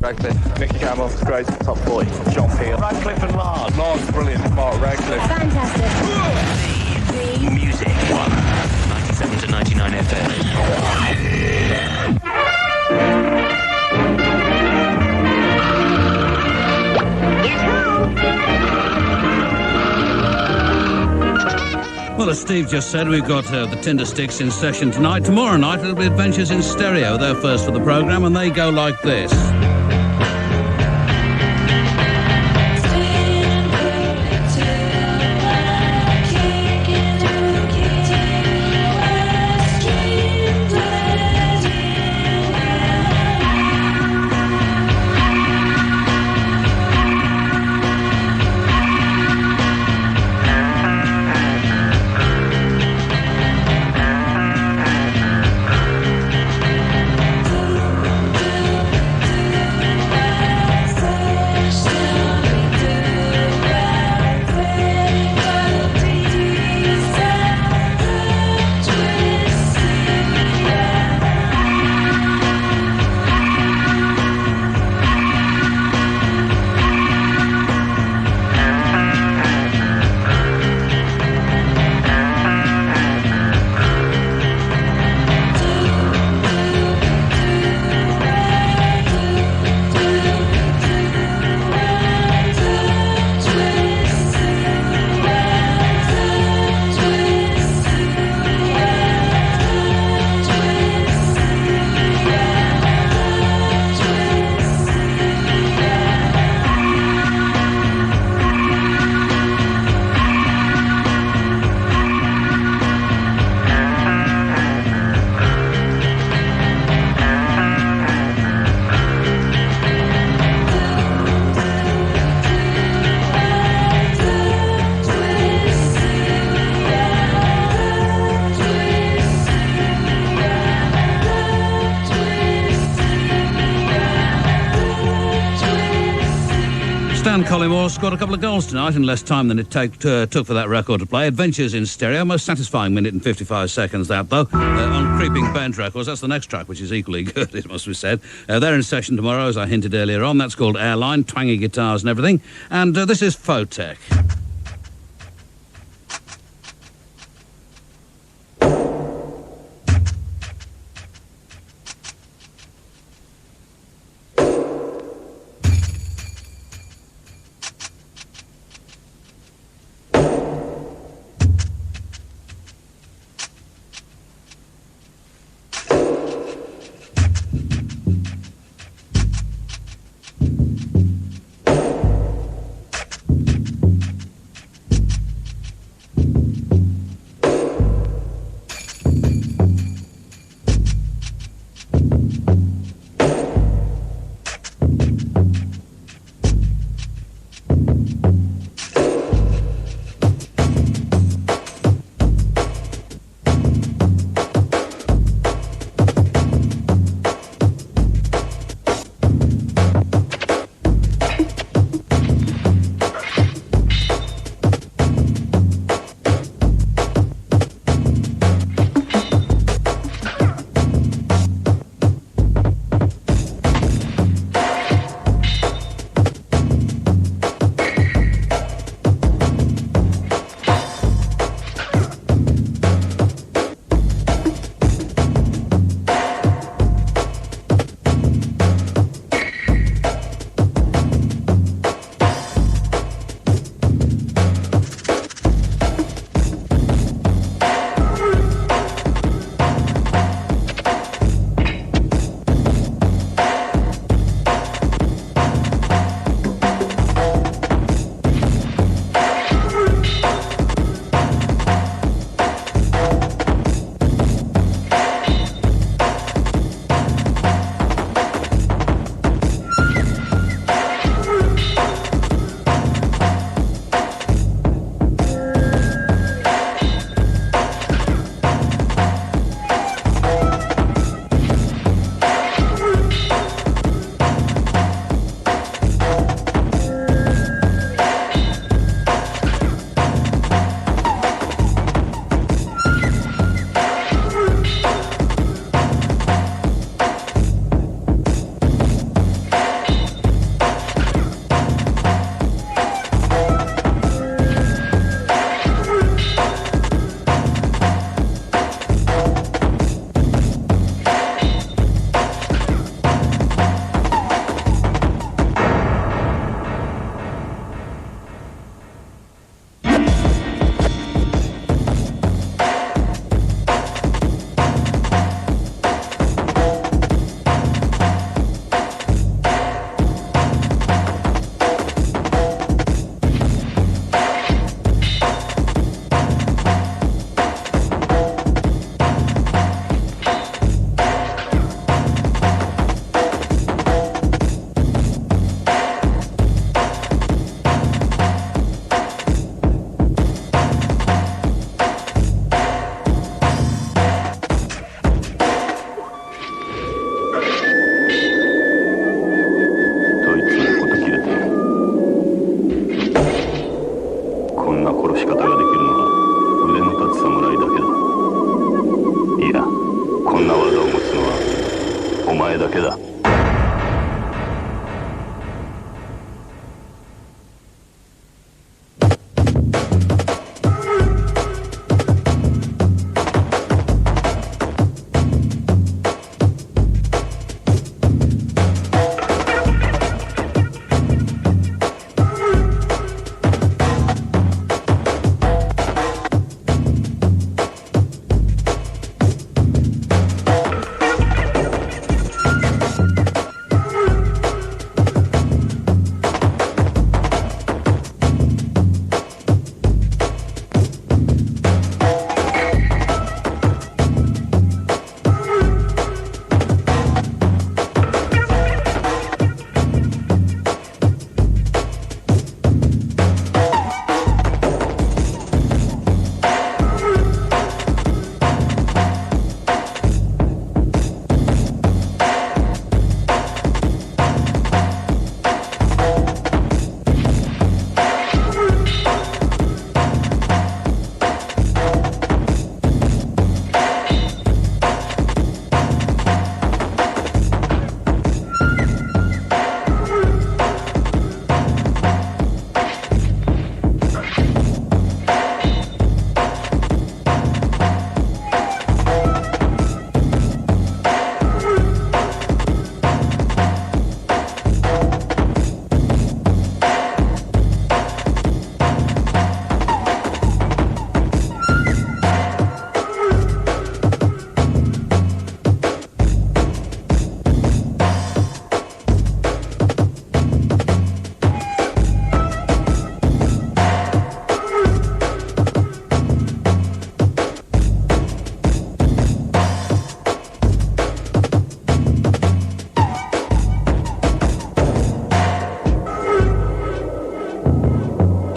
Radcliffe, Mickey Campbell, great, top 40, John Peel, Radcliffe and Lard. Lard's brilliant, Mark Radcliffe. Fantastic. The Music 97 to 99 FM. Well, as Steve just said, we've got the Tindersticks in session tonight. Tomorrow night, it'll be Adventures in Stereo. They're first for the programme, and they go like this. Stan Collymore scored a couple of goals tonight in less time than it took for that record to play. Adventures in Stereo, most satisfying minute and 55 seconds that, though. On Creeping Bend Records, that's the next track, which is equally good, it must be said. They're in session tomorrow, as I hinted earlier on. That's called Airline, twangy guitars and everything. And this is Photech.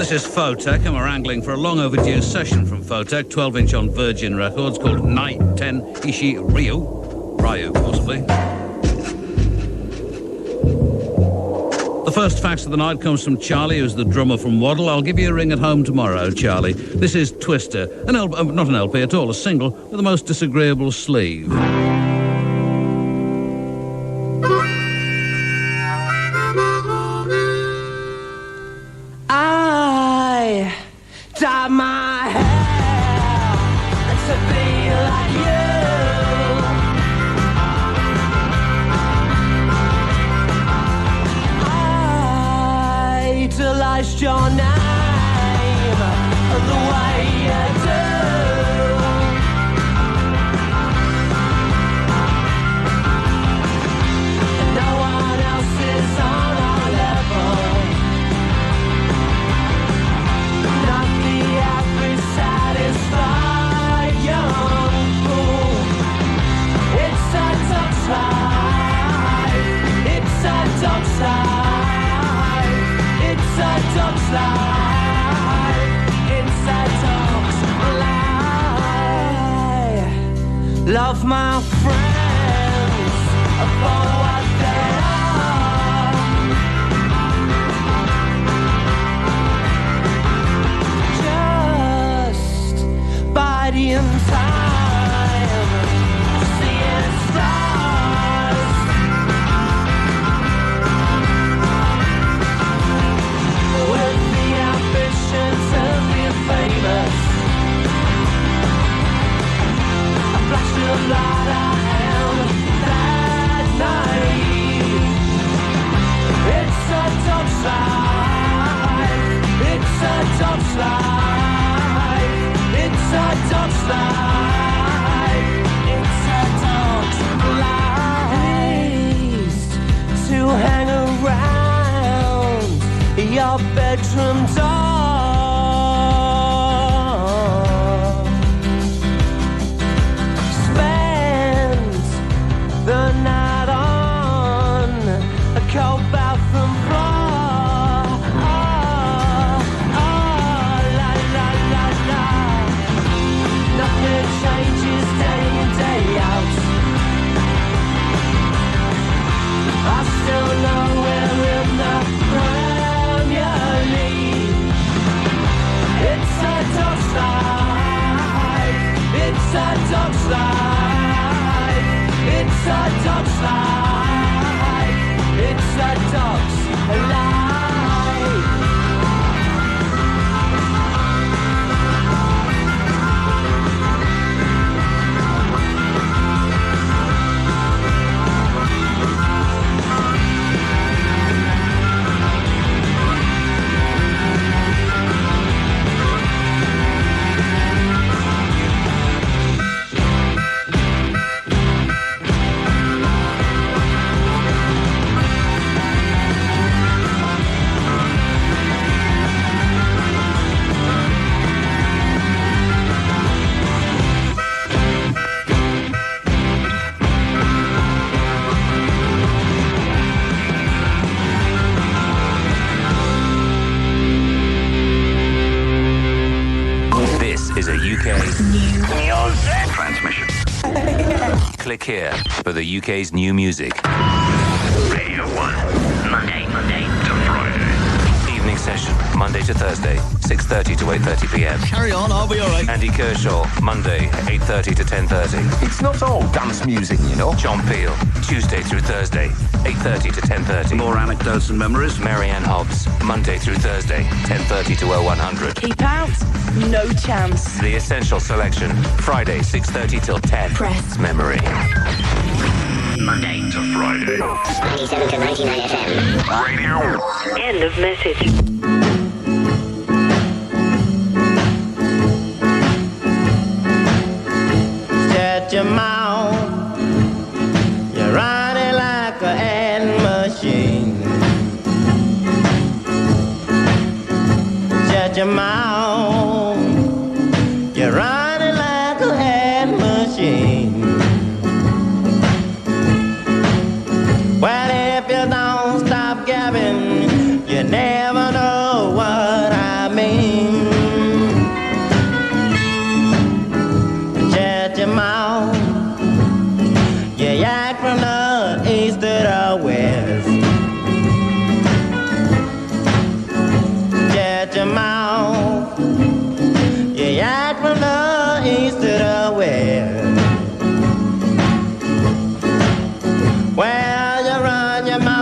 This is Photech, and we're angling for a long overdue session from Photech, 12-inch on Virgin Records, called Night 10 Ishi Ryu, possibly. The first fax of the night comes from Charlie, who's the drummer from Waddle. I'll give you a ring at home tomorrow, Charlie. This is Twister, not an LP at all, a single with the most disagreeable sleeve. I dye my hair to be like you. I idolized your name the way you do. No one else is on our level. Not the average satisfied young fool. It's a dog's life. It's a dog's life. It's a dog's life. It's a dog's life. Love my friends for what they are. Just biding time, seeing stars. With the ambition to be famous, a flash of light, I am that naive. It's a dog's life. It's a dog's life. It's a dog's life. It's a dog's life. To hang around your bedroom door. Spend the night on a cold bathroom floor. La la la la. Nothing changes day in, day out. I still know we're in the Premier League. It's a dog's life. It's a dog's life. It's a dog's life. It's a dog's life. This is a UK Music transmission. Click here for the UK's new music. Radio 1. Monday to Friday. Evening session, Monday to Thursday, 6:30 to 8:30 p.m. Carry on, I'll be all right. Andy Kershaw, Monday, 8:30 to 10:30. It's not all dance music, you know. John Peel, Tuesday through Thursday, 8:30 to 10:30. More anecdotes and memories. Marianne Hobbs, Monday through Thursday, 10:30 to 0100. Keep out, no chance. The Essential Selection, Friday, 6:30 till 10. Press. Memory. Monday to Friday. 97 to 99 FM. Radio. End of message. Shut your mouth. You're running like a hand machine. Shut your mouth. You're running like a hand machine. Well, if you don't stop gabbing, you never know what I mean.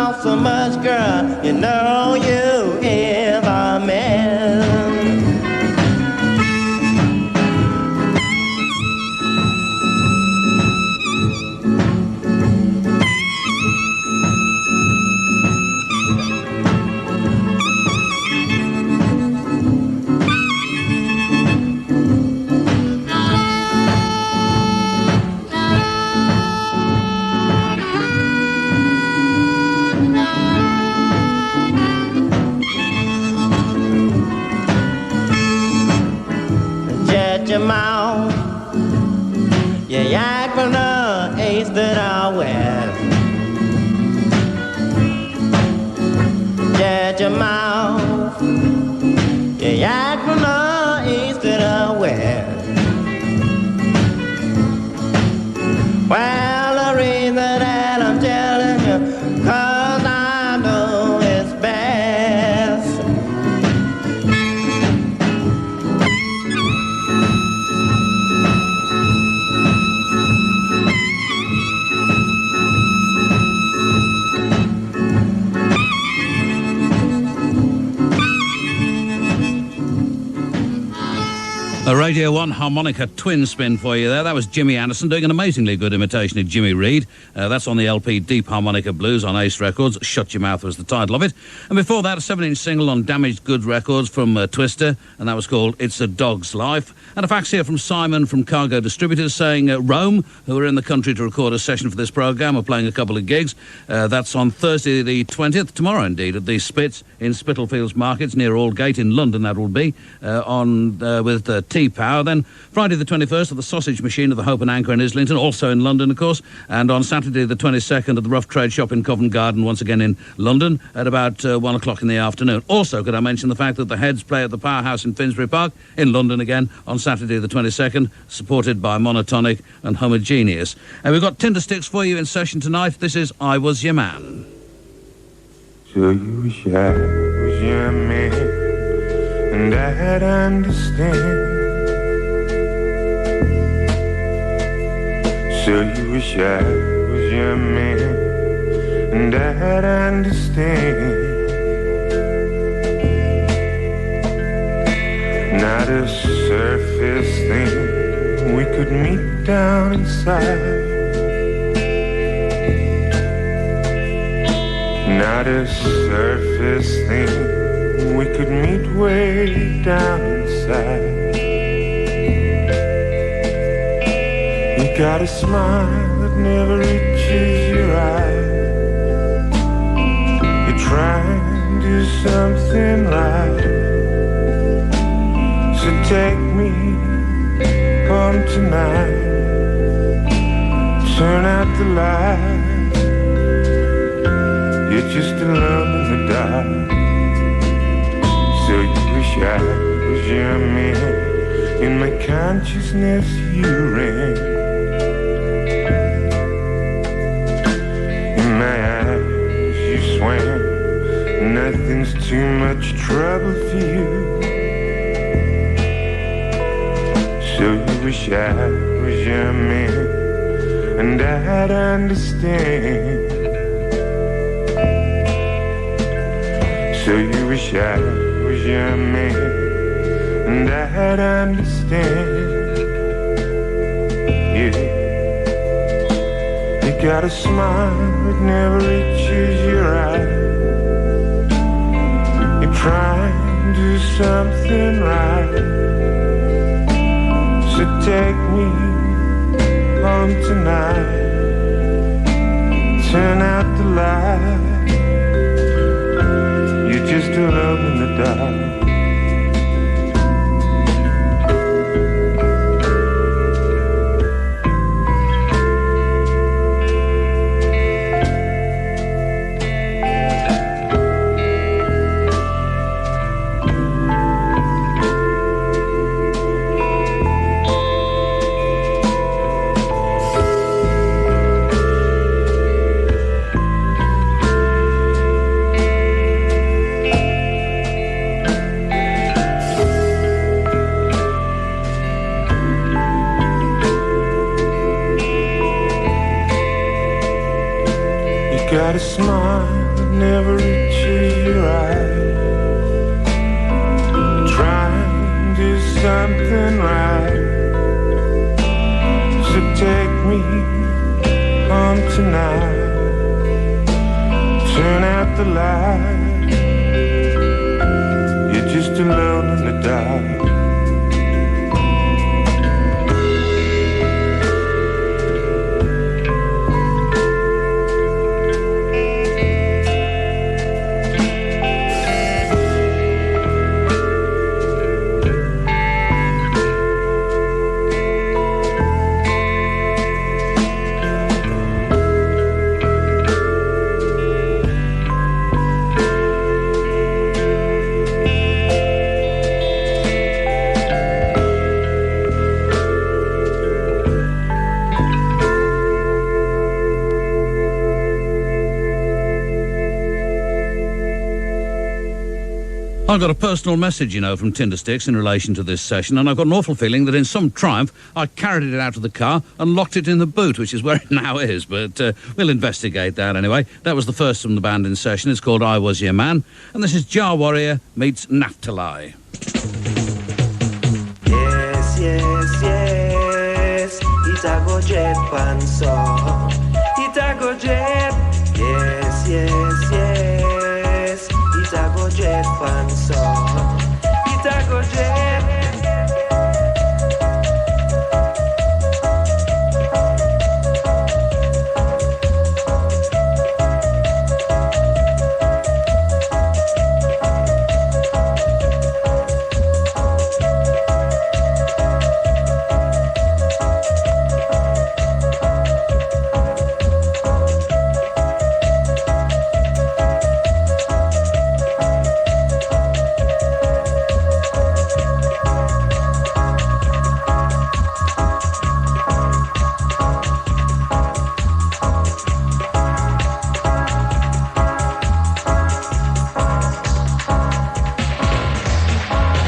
talk so much, girl, you know you is a man. Your mouth, you yak from the east to the west. Shut your mouth, you yak from the east to the west. Well, the reason that I'm telling you, 'cause I know it's best. A Radio 1 harmonica twin spin for you there. That was Jimmy Anderson doing an amazingly good imitation of Jimmy Reed. That's on the LP Deep Harmonica Blues on Ace Records. Shut Your Mouth was the title of it. And before that, a 7-inch single on Damaged Goods Records from Twister, and that was called It's a Dog's Life. And a fax here from Simon from Cargo Distributors saying Rome, who are in the country to record a session for this programme, are playing a couple of gigs. That's on Thursday the 20th, tomorrow indeed, at the Spitz in Spitalfields Markets near Aldgate in London, that will be, with T-Power. Then Friday the 21st at the Sausage Machine of the Hope and Anchor in Islington, also in London, of course. And on Saturday the 22nd at the Rough Trade Shop in Covent Garden, once again in London, at about 1 o'clock in the afternoon. Also, could I mention the fact that the Heads play at the Powerhouse in Finsbury Park in London again on Saturday the 22nd, supported by Monotonic and Homogeneous. And we've got Tindersticks for you in session tonight. This is I Was Your Man. So you wish I was your man, and I'd understand. So you wish I was your man, and I'd understand. Not a surface thing, we could meet down inside. Not a surface thing, we could meet way down inside. You got a smile that never reaches your eye. You're trying to do something right. So take me home tonight. Turn out the light. You're just alone in the dark. So you wish I was your man. In my consciousness you ran. In my eyes you swam. Nothing's too much trouble for you. So you wish I was your man, and I'd understand. So you wish I was your man, and I'd understand. Yeah, you got a smile that never reaches your eye. You're trying to do something right. So take me home tonight. Turn out the light. You're just alone in the dark. never reaches your eyes. Trying to do something right. So take me home tonight. Turn out the light. You're just alone in the dark. I got a personal message, you know, from Tindersticks in relation to this session, and I've got an awful feeling that in some triumph I carried it out of the car and locked it in the boot, which is where it now is, but we'll investigate that anyway. That was the first from the band in session. It's called I Was Your Man, and this is Jar Warrior meets Naphtali. Yes, yes, yes, it a go jet pan so. It a go jet. Yes, yes, yes, it a go jet pan so. It a go jet.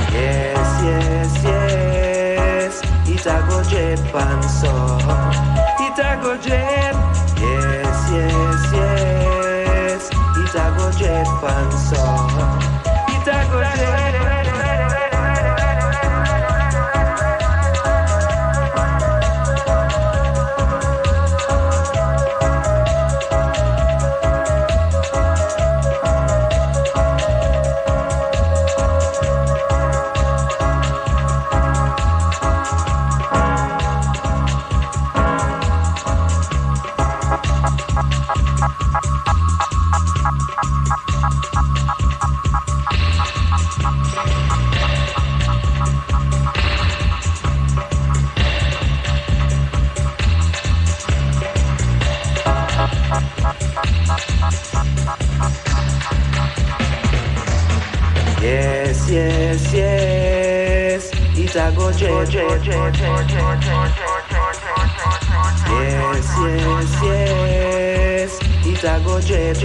Yes, yes, yes, it a go jet. Yes, yes, yes, it a go jet.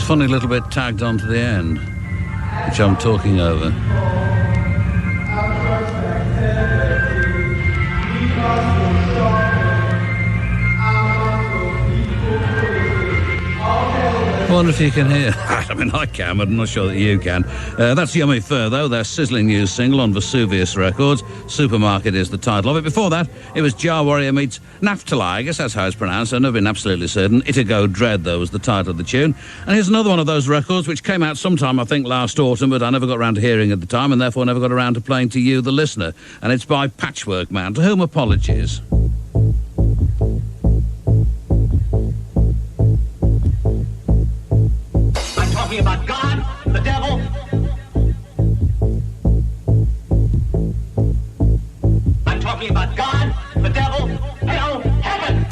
funny little bit tagged on to the end, which I'm talking over. I wonder if you can hear. I mean, I can, but I'm not sure that you can. That's Yummy Fur, though, their sizzling new single on Vesuvius Records. Supermarket is the title of it. Before that, it was Jar Warrior meets Naphtali. I guess that's how it's pronounced. I've never been absolutely certain. Itago Dread, though, was the title of the tune. And here's another one of those records which came out sometime, I think, last autumn, but I never got around to hearing at the time, and therefore never got around to playing to you, the listener. And it's by Patchwork Man, to whom apologies. Talking about God, the devil. I'm talking about God, the devil, hell, heaven.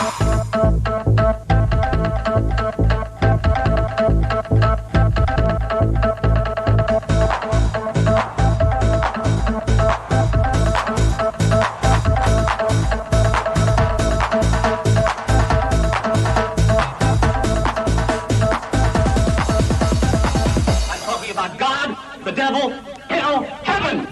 The devil, hell, heaven!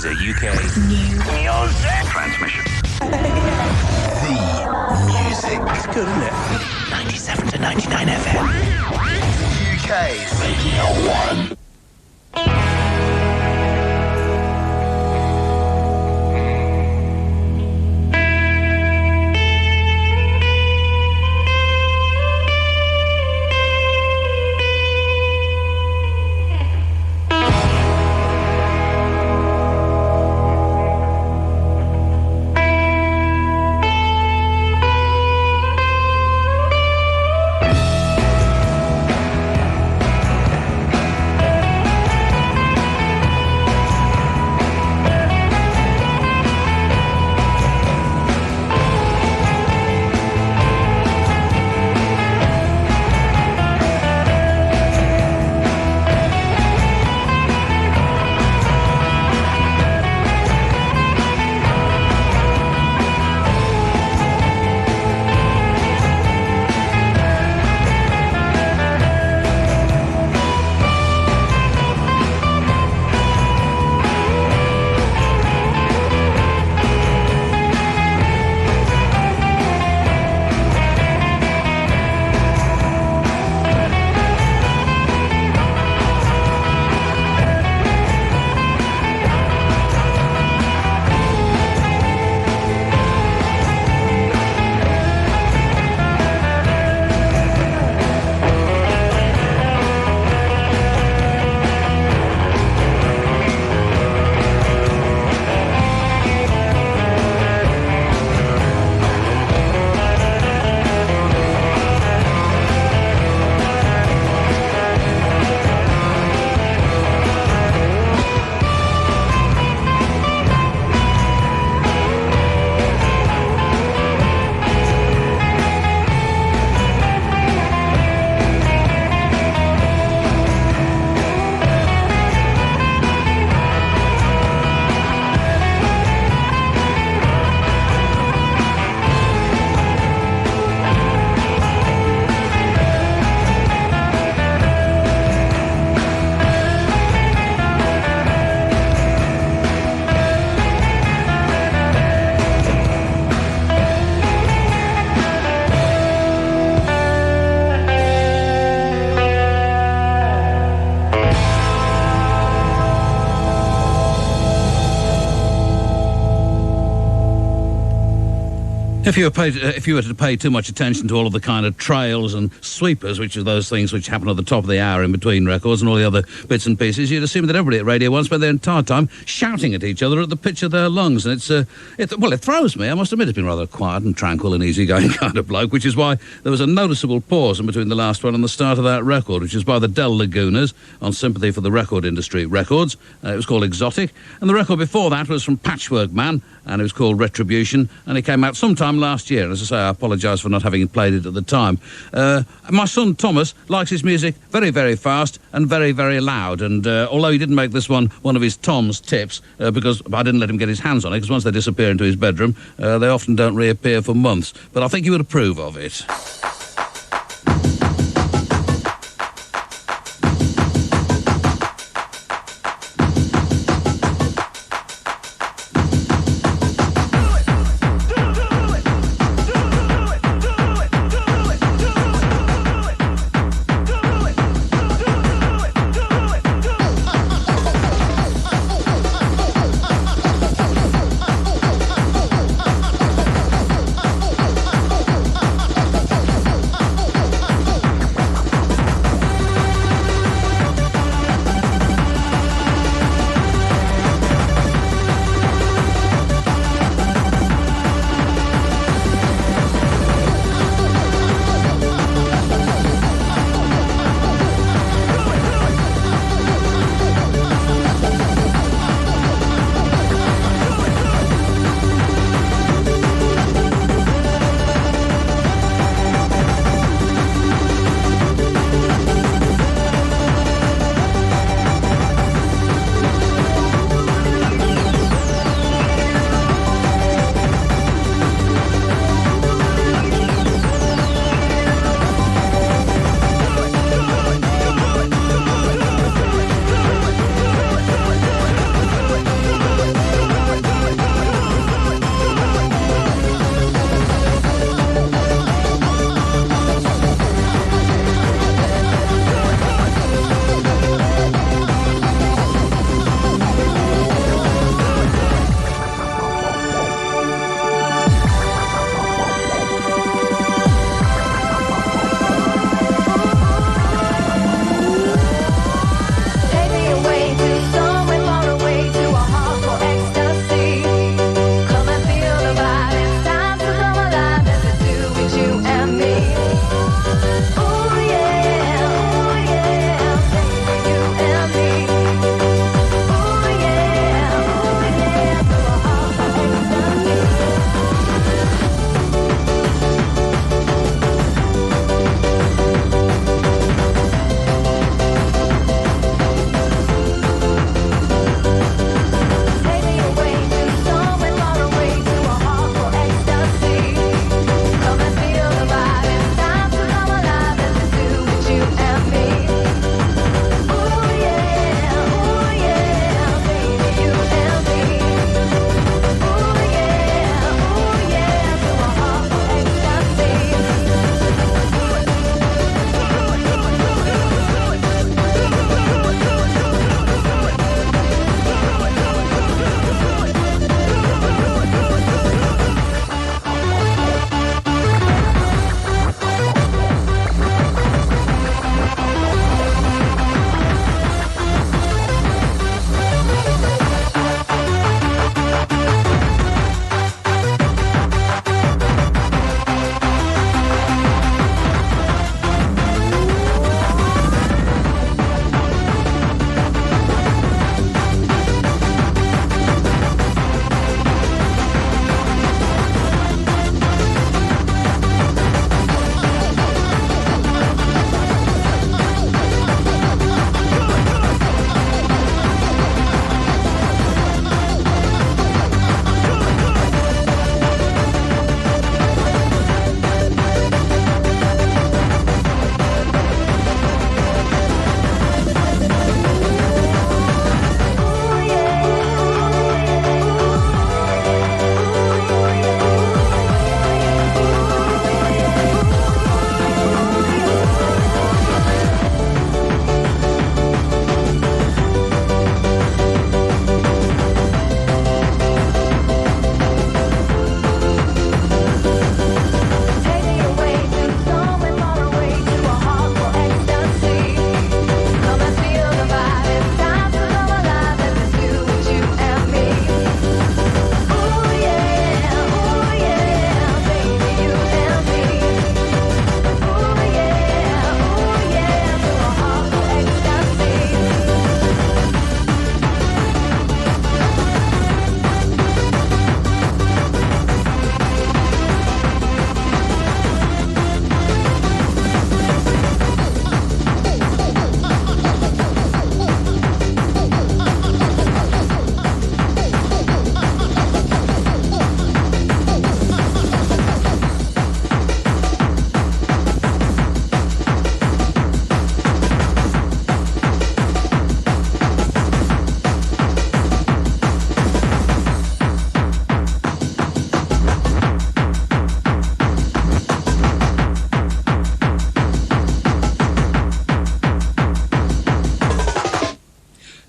is a UK transmission. It's good, isn't it? 97 to 99 FM. UK's Radio 1. If you were to pay too much attention to all of the kind of trails and sweepers, which are those things which happen at the top of the hour in between records and all the other bits and pieces, you'd assume that everybody at Radio 1 spent their entire time shouting at each other at the pitch of their lungs. And it throws me. I must admit, it's been rather quiet and tranquil and easygoing kind of bloke, which is why there was a noticeable pause in between the last one and the start of that record, which is by the Delgadoes on Sympathy for the Record Industry Records. It was called Exotic. And the record before that was from Patchwork Man, and it was called Retribution, and it came out sometime last year. As I say, I apologise for not having played it at the time. My son Thomas likes his music very, very fast and very, very loud, and although he didn't make this one of his Tom's tips, because I didn't let him get his hands on it, because once they disappear into his bedroom, they often don't reappear for months. But I think you would approve of it.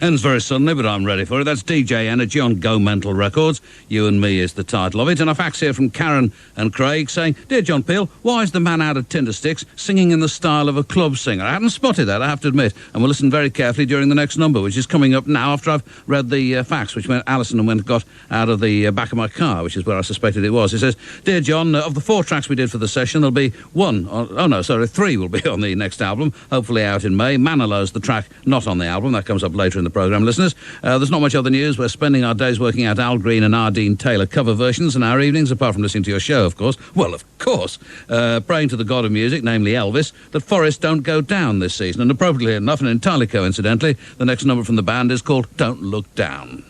Ends very suddenly, but I'm ready for it. That's DJ Energy on Go Mental Records. You and Me is the title of it. And a fax here from Karen and Craig saying, Dear John Peel, why is the man out of Tindersticks singing in the style of a club singer? I hadn't spotted that, I have to admit. And we'll listen very carefully during the next number, which is coming up now after I've read the fax, which meant Alison and went got out of the back of my car, which is where I suspected it was. It says, Dear John, of the 4 tracks we did for the session, there'll be 3 will be on the next album, hopefully out in May. Manilow's the track not on the album. That comes up later in the programme, listeners. There's not much other news. We're spending our days working out Al Green and Ardeen Taylor cover versions, and our evenings, apart from listening to your show, of course, praying to the god of music, namely Elvis, that Forest don't go down this season. And appropriately enough, and entirely coincidentally, the next number from the band is called Don't Look Down.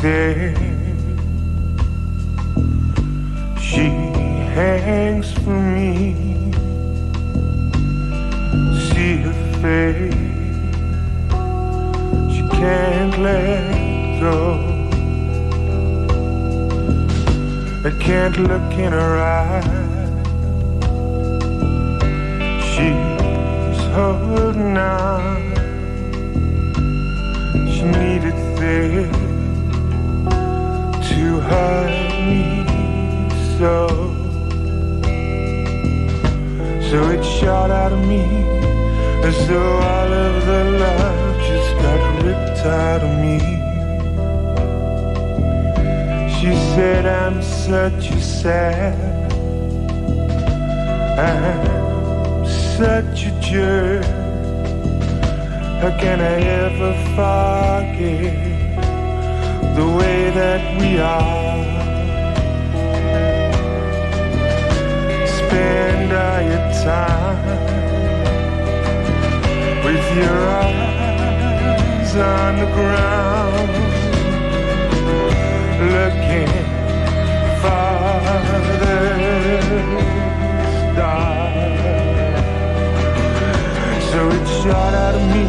There she hangs for me. See her face, she can't let go. I can't look in her eyes. She's holding on. She needed there to hurt me so it shot out of me as though all of the love just got ripped out of me. She said, I'm such a sad, I'm such a jerk. How can I ever forget the way that we are? Spend all your time with your eyes on the ground, looking for the stars. So it shot out of me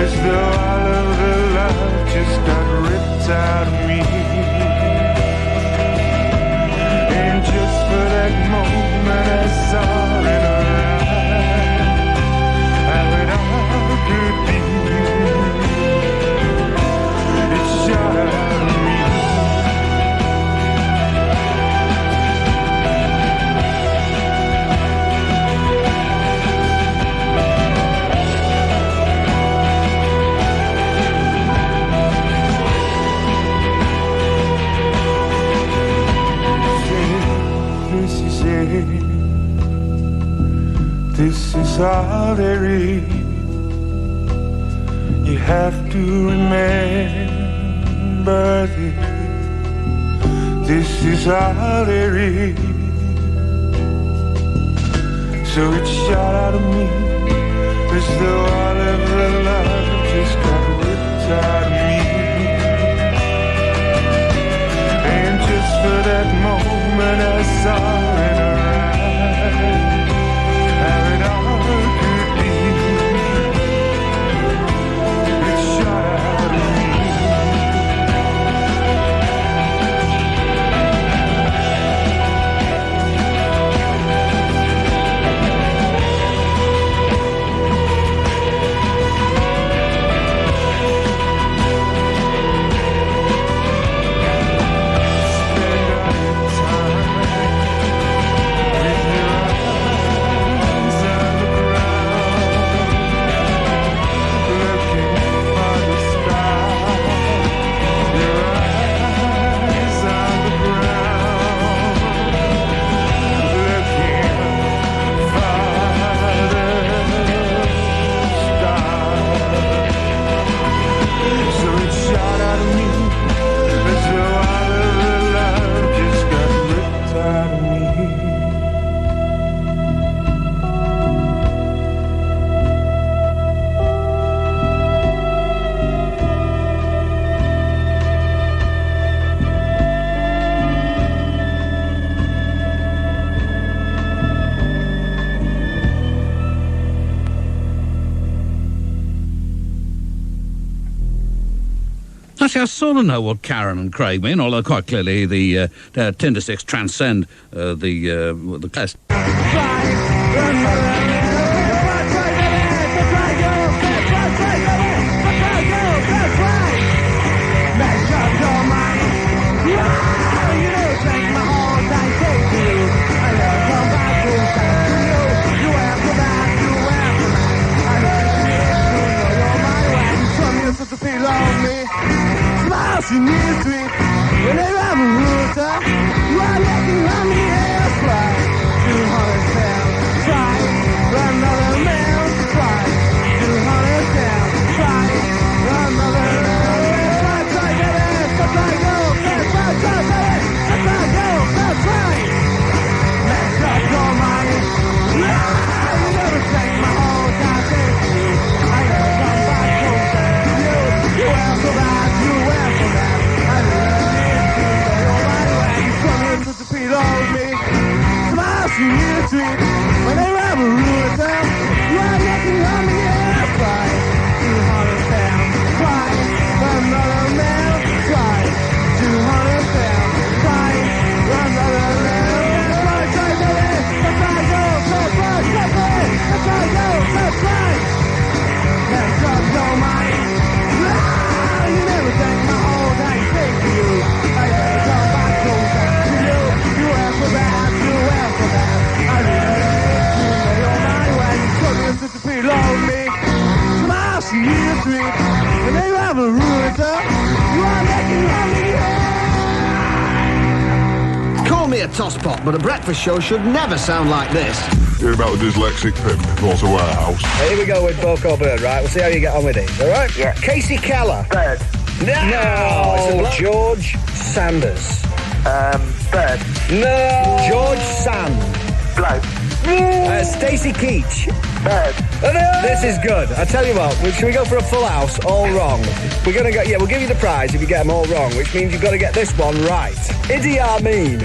as though all of the love just got ripped out of me. And just for that moment I saw in her eyes how it all could be. It shot out of me. This is all there is. You have to remember this. This is all there is. So it shot out of me as though all of the love just got ripped out of me. And just for that moment I saw in her eyes how it all could be. It shot out of me. Spend all your time Actually, I sort of know what Karen and Craig mean, although quite clearly the Tindersticks transcend the test. She needs to eat when they have a rooster. You are looking on the air fly 200 pounds. Try for another man. Try 200 pounds. Try for another man. Try that ass. Try go. Try that ass. Try go. Try. Let's up your money. You never take my whole time. I never come back closer to you. You have to ride. You have to ride. She needs to eat when they have a rooster. You are looking on the air fly 200 pounds. Try for another man. Try 200 pounds. Try for another man. Try that ass. Try go. Try go. Try. Let's up your mind. You never take my whole time. Take to you. I never come back closer to you. You have for that. You have for that. Below me, smile, she is sweet. When they have a rooster, you are making honey. Call me a tosspot, but a breakfast show should never sound like this. Hear about the dyslexic pimp who bought a warehouse. Here we go with Boko Bird, right? We'll see how you get on with these, all right? Yeah. Casey Keller. Bird. No. George Sanders. Bird. No. George Sand. Bloke. Stacey Keach. Bird. This is good. I tell you what, should we go for a full house? All wrong. We're gonna go. Yeah, we'll give you the prize if you get them all wrong, which means you've got to get this one right. Idi Amin.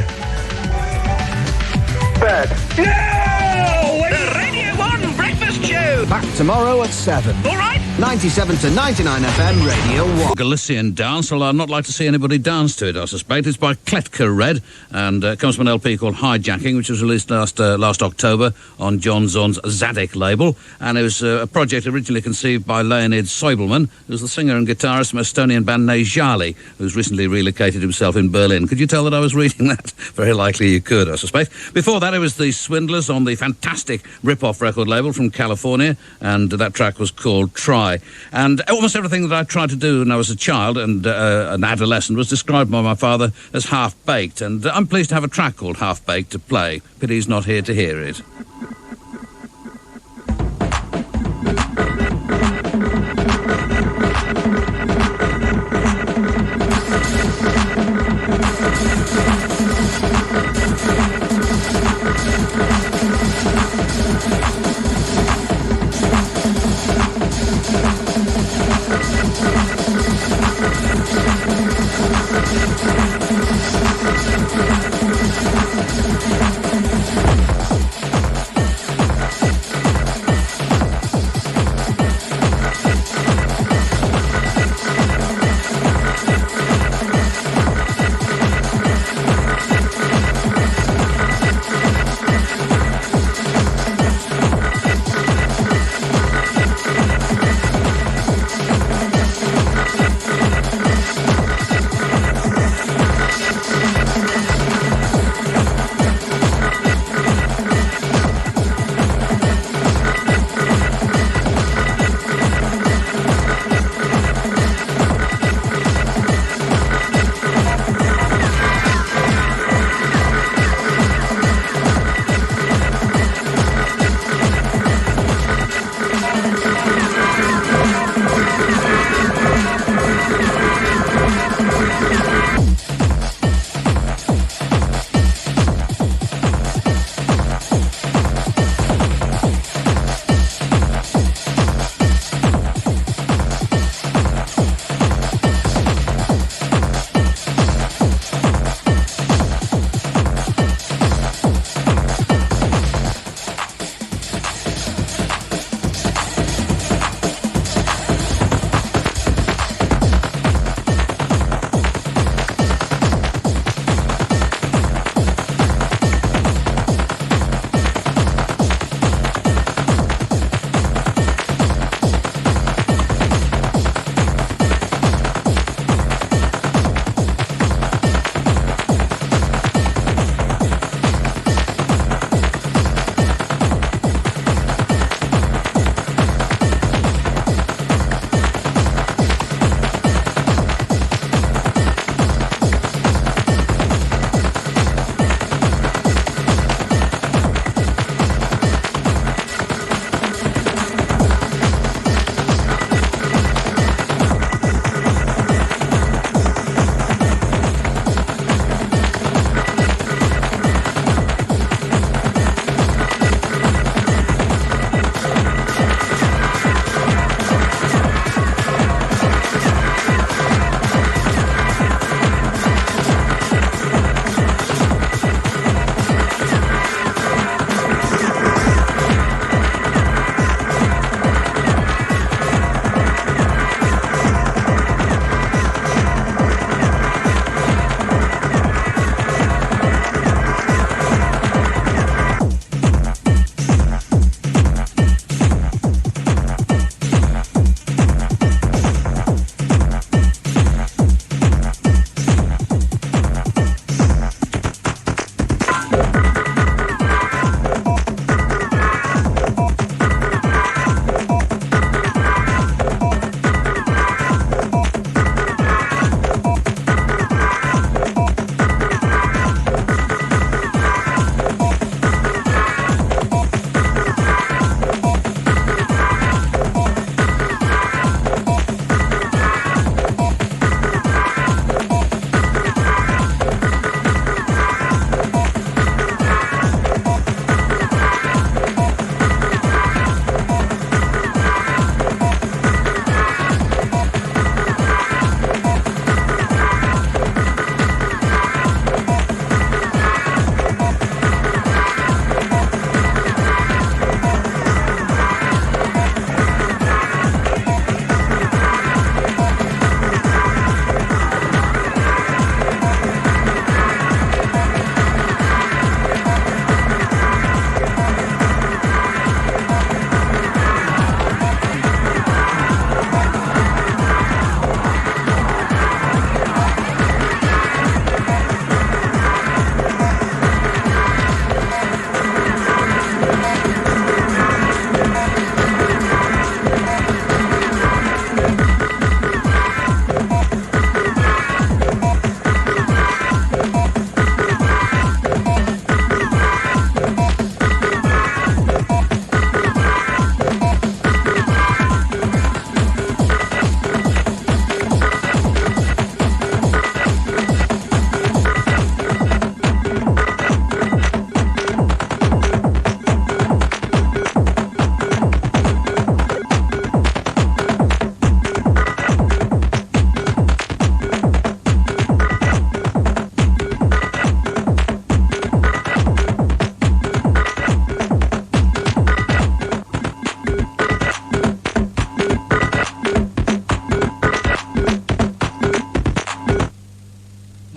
Bird. No! The Radio 1 Breakfast Show. Back tomorrow at 7. All right. 97 to 99 FM Radio 1. Galician Dance, although I'd not like to see anybody dance to it, I suspect. It's by Kletka Red, and comes from an LP called Hijacking, which was released last October on John Zorn's Zadek label, and it was a project originally conceived by Leonid Soibelman, who's the singer and guitarist from Estonian band Nejali, who's recently relocated himself in Berlin. Could you tell that I was reading that? Very likely you could, I suspect. Before that, it was the Swindlers on the fantastic Rip-Off record label from California, and that track was called Try. And almost everything that I tried to do when I was a child and an adolescent was described by my father as half-baked, and I'm pleased to have a track called Half-Baked to play. Pity he's not here to hear it.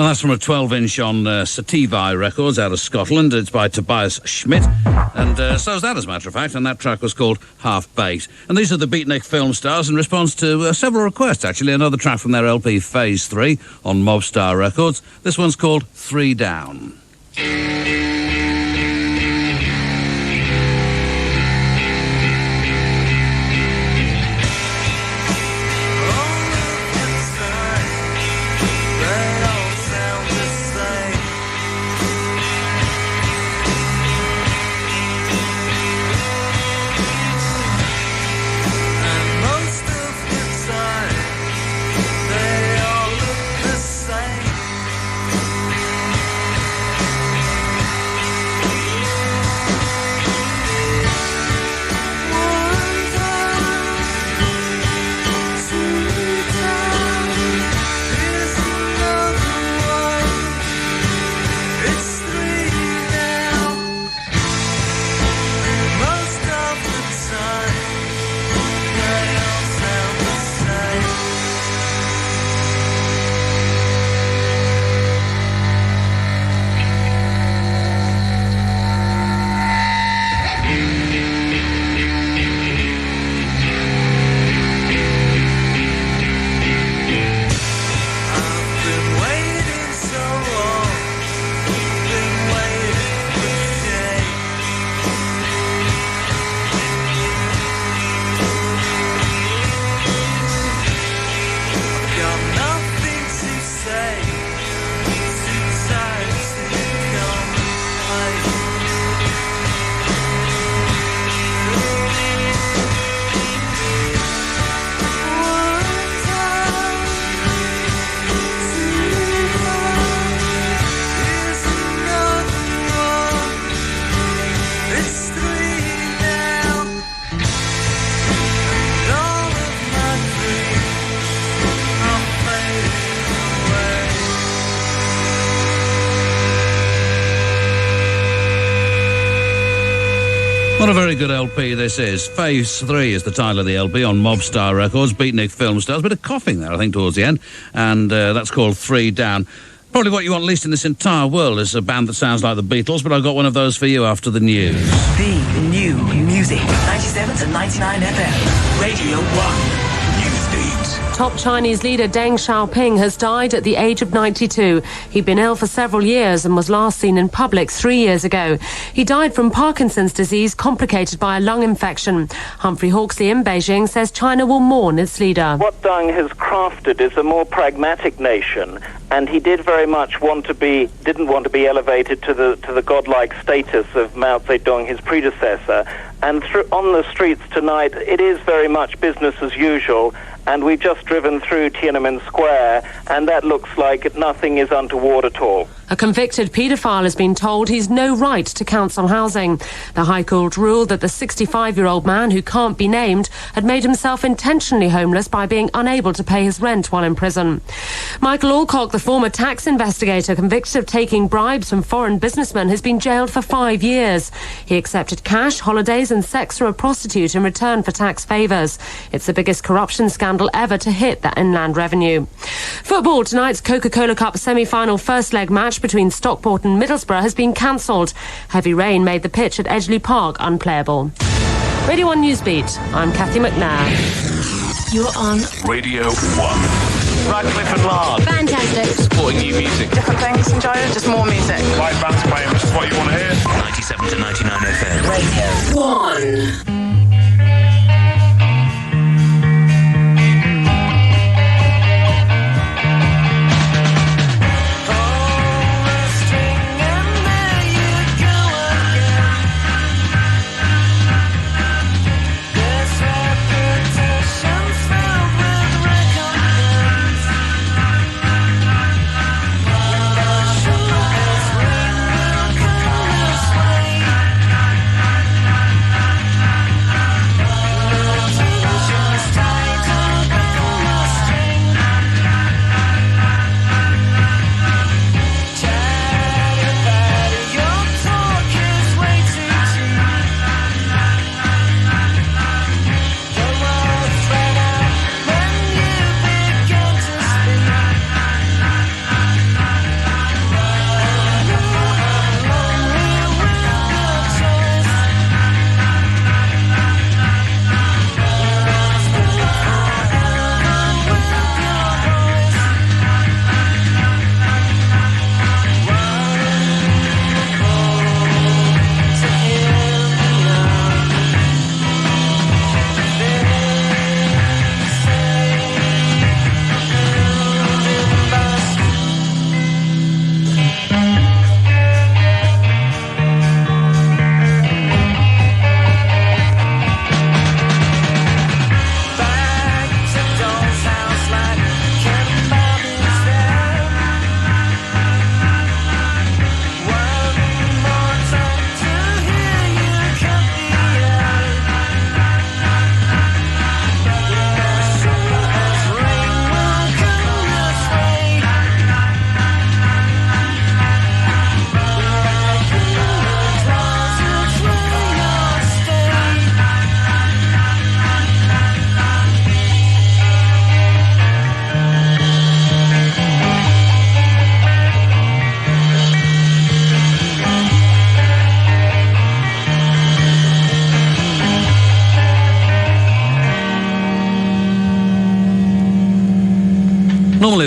that's from a 12-inch on Sativa Records out of Scotland. It's by Tobias Schmidt, and so's that, as a matter of fact, and that track was called Half Baked. And these are the Beatnik film stars in response to several requests, actually. Another track from their LP Phase 3 on Mobstar Records. This one's called 3 Down. What a very good LP this is. Phase 3 is the title of the LP on Mobstar Records, Beatnik Film Stars. A bit of coughing there, I think, towards the end. And that's called 3 Down. Probably what you want least in this entire world is a band that sounds like the Beatles, but I've got one of those for you after the news. The new music. 97 to 99 FM. Radio 1. Top Chinese leader Deng Xiaoping has died at the age of 92. He'd been ill for several years and was last seen in public 3 years ago. He died from Parkinson's disease complicated by a lung infection. Humphrey Hawksley in Beijing says China will mourn its leader. What Deng has crafted is a more pragmatic nation, and he didn't want to be elevated to the godlike status of Mao Zedong, his predecessor. And on the streets tonight, it is very much business as usual. And we've just driven through Tiananmen Square, and that looks like nothing is untoward at all. A convicted paedophile has been told he's no right to council housing. The High Court ruled that the 65-year-old man, who can't be named, had made himself intentionally homeless by being unable to pay his rent while in prison. Michael Alcock, the former tax investigator convicted of taking bribes from foreign businessmen, has been jailed for 5 years. He accepted cash, holidays and sex from a prostitute in return for tax favours. It's the biggest corruption scandal ever to hit the Inland Revenue. Football. Tonight's Coca-Cola Cup semi-final first leg match between Stockport and Middlesbrough has been cancelled. Heavy rain made the pitch at Edgeley Park unplayable. Radio 1 Newsbeat, I'm Kathy McNair. You're on Radio 1. Radcliffe and Lard. Fantastic. Supporting new music. Different things, enjoy it, just more music. Live bands playing, which is what you want to hear. 97 to 99 FM. Radio 1.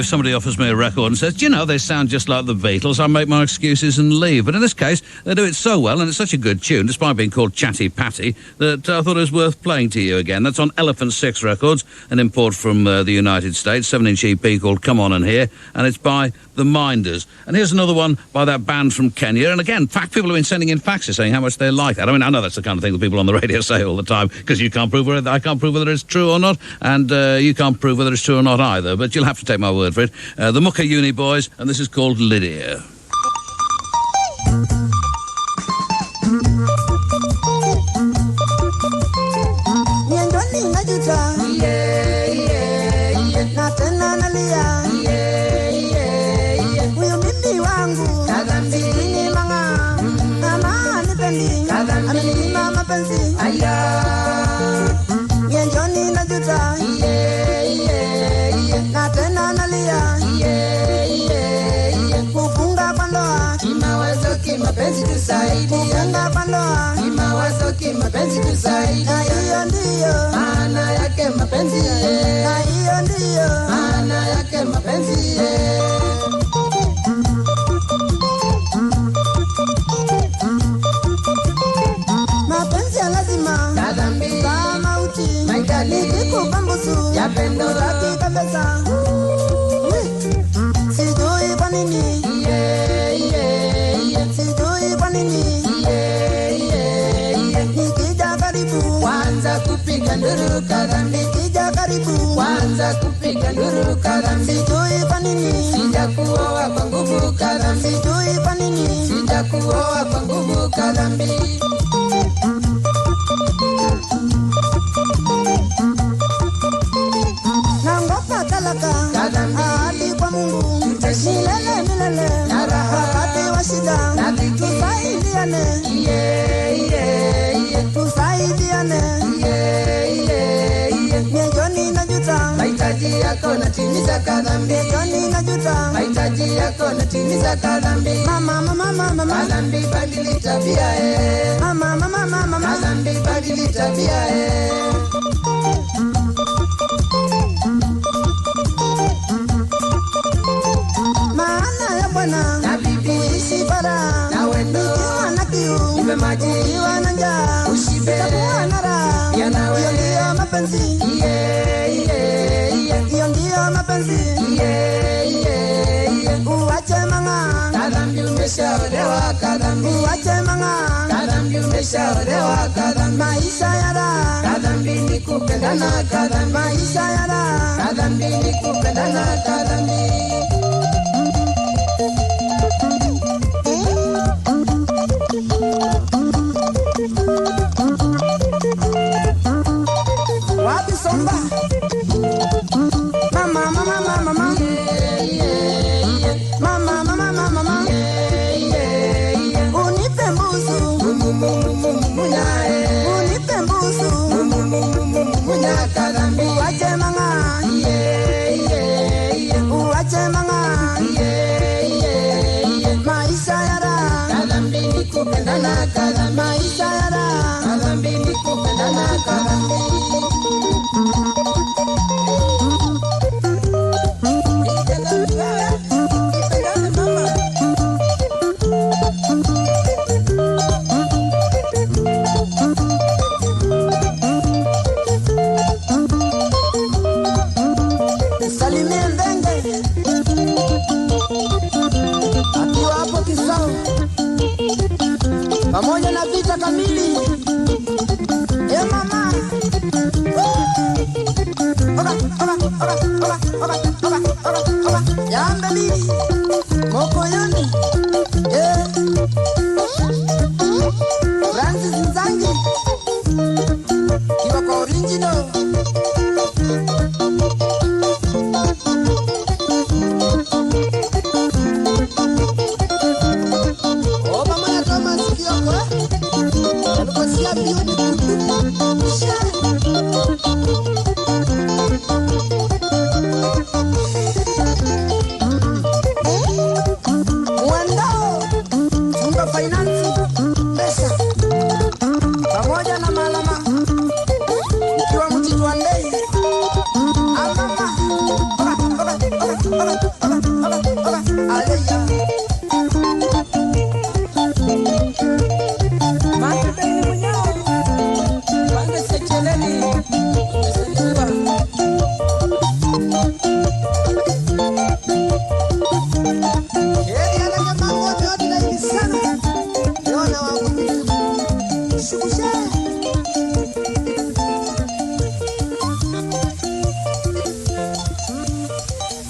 if somebody offers me a record and says, do you know, they sound just like the Beatles, I make my excuses and leave. But in this case, they do it so well, and it's such a good tune, despite being called Chatty Patty, that I thought it was worth playing to you again. That's on Elephant 6 Records, an import from the United States, 7-inch EP called Come On and Hear, and it's by The Minders. And here's another one by that band from Kenya. And again, people have been sending in faxes saying how much they like that. I mean, I know that's the kind of thing that people on the radio say all the time, because you can't prove whether I can't prove whether it's true or not, and you can't prove whether it's true or not either, but you'll have to take my word for it. The Muka Uni Boys, and this is called Lydia.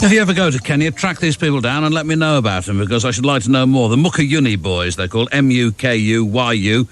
If you ever go to Kenya, track these people down and let me know about them, because I should like to know more. The Mukuni Boys, they're called Mukuyuni.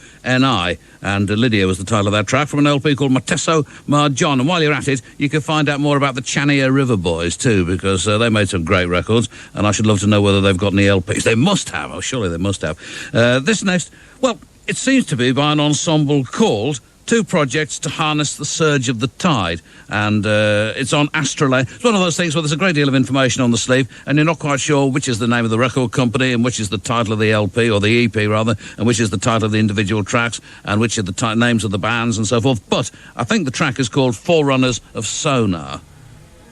And Lydia was the title of that track from an LP called Mateso Marjon. And while you're at it, you can find out more about the Chania River Boys too, because they made some great records, and I should love to know whether they've got any LPs. They must have. Oh, surely they must have. This next, well, it seems to be by an ensemble called Two Projects to Harness the Surge of the Tide, and it's on Astrolabe. It's one of those things where there's a great deal of information on the sleeve, and you're not quite sure which is the name of the record company, and which is the title of the LP, or the EP rather, and which is the title of the individual tracks, and which are the names of the bands and so forth. But I think the track is called Forerunners of Sonar.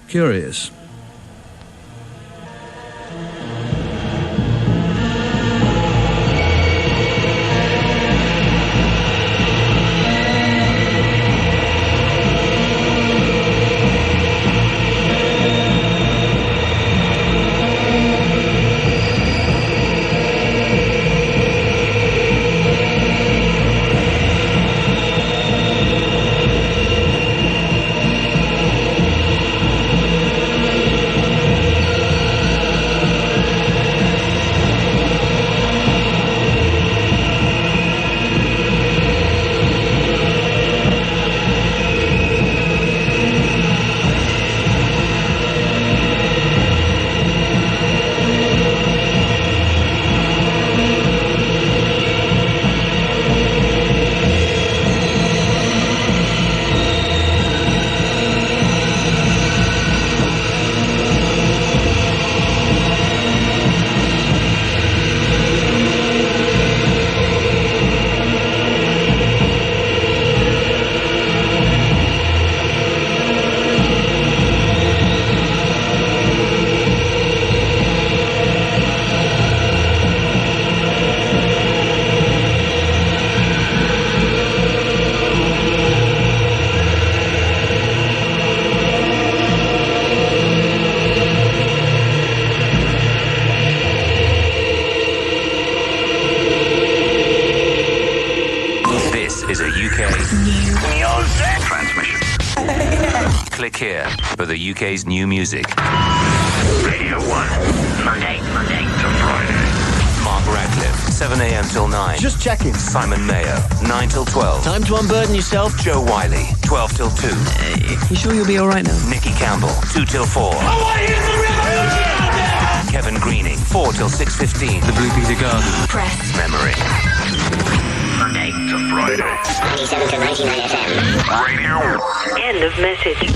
Curious. Click here for the UK's new music. Radio 1, Monday to Friday. Mark Radcliffe, 7 a.m. till 9. Just checking. Simon Mayo, 9 till 12. Time to unburden yourself. Joe Wiley, 12 till 2. You sure you'll be all right now? Nicky Campbell, 2 till 4. Kevin Greening, 4 till 6:15. The Blue Peter Garden. Press. Memory. Monday to Friday. 97 to 99 FM. Radio. End of message.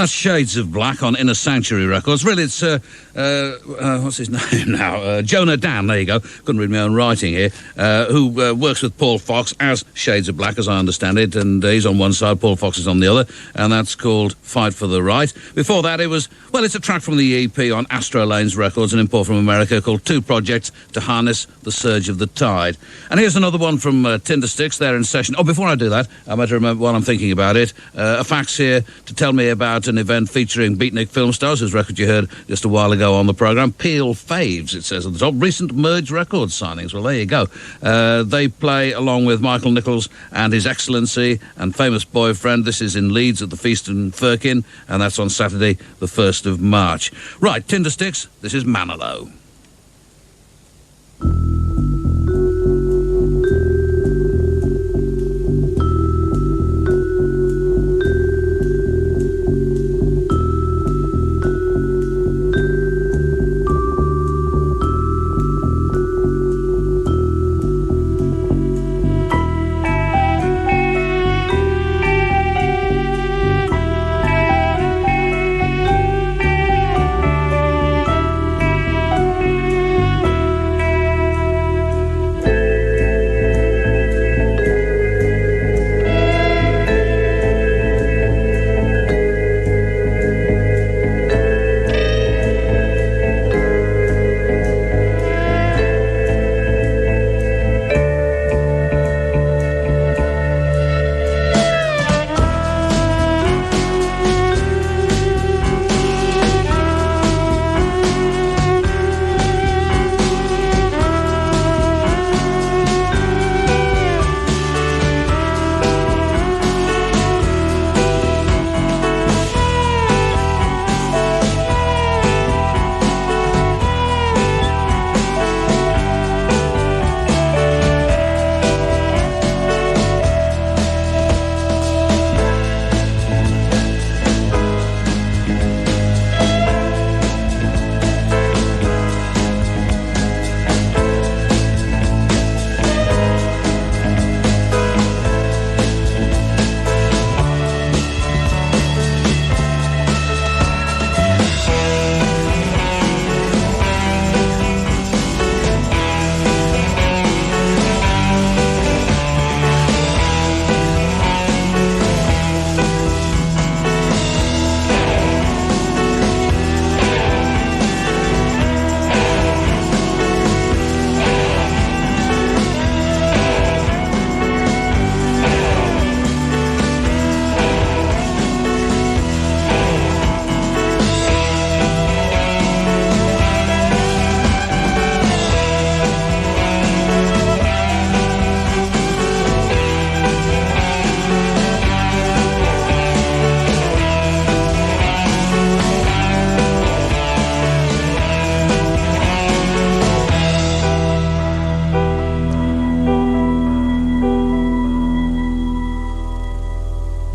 That's Shades of Black on Inner Sanctuary Records. Really, it's, what's his name now? Jonah Dan, there you go. Couldn't read my own writing here. Who works with Paul Fox as Shades of Black, as I understand it. And he's on one side, Paul Fox is on the other. And that's called Fight for the Right. Before that, it was, well, it's a track from the EP on Astro Lanes Records, an import from America, called Two Projects to Harness the Surge of the Tide. And here's another one from Tindersticks. They're in session. Oh, before I do that, I better remember while I'm thinking about it. A fax here to tell me about an event featuring Beatnik film stars, whose record you heard just a while ago on the programme. Peel Faves, it says at the top. Recent Merge Records signings. Well, there you go. They play along with Michael Nichols and His Excellency and Famous Boyfriend. This is in Leeds at the Feast and Firkin, and that's on Saturday, the 1st of March. Right, Tindersticks, this is Manilow.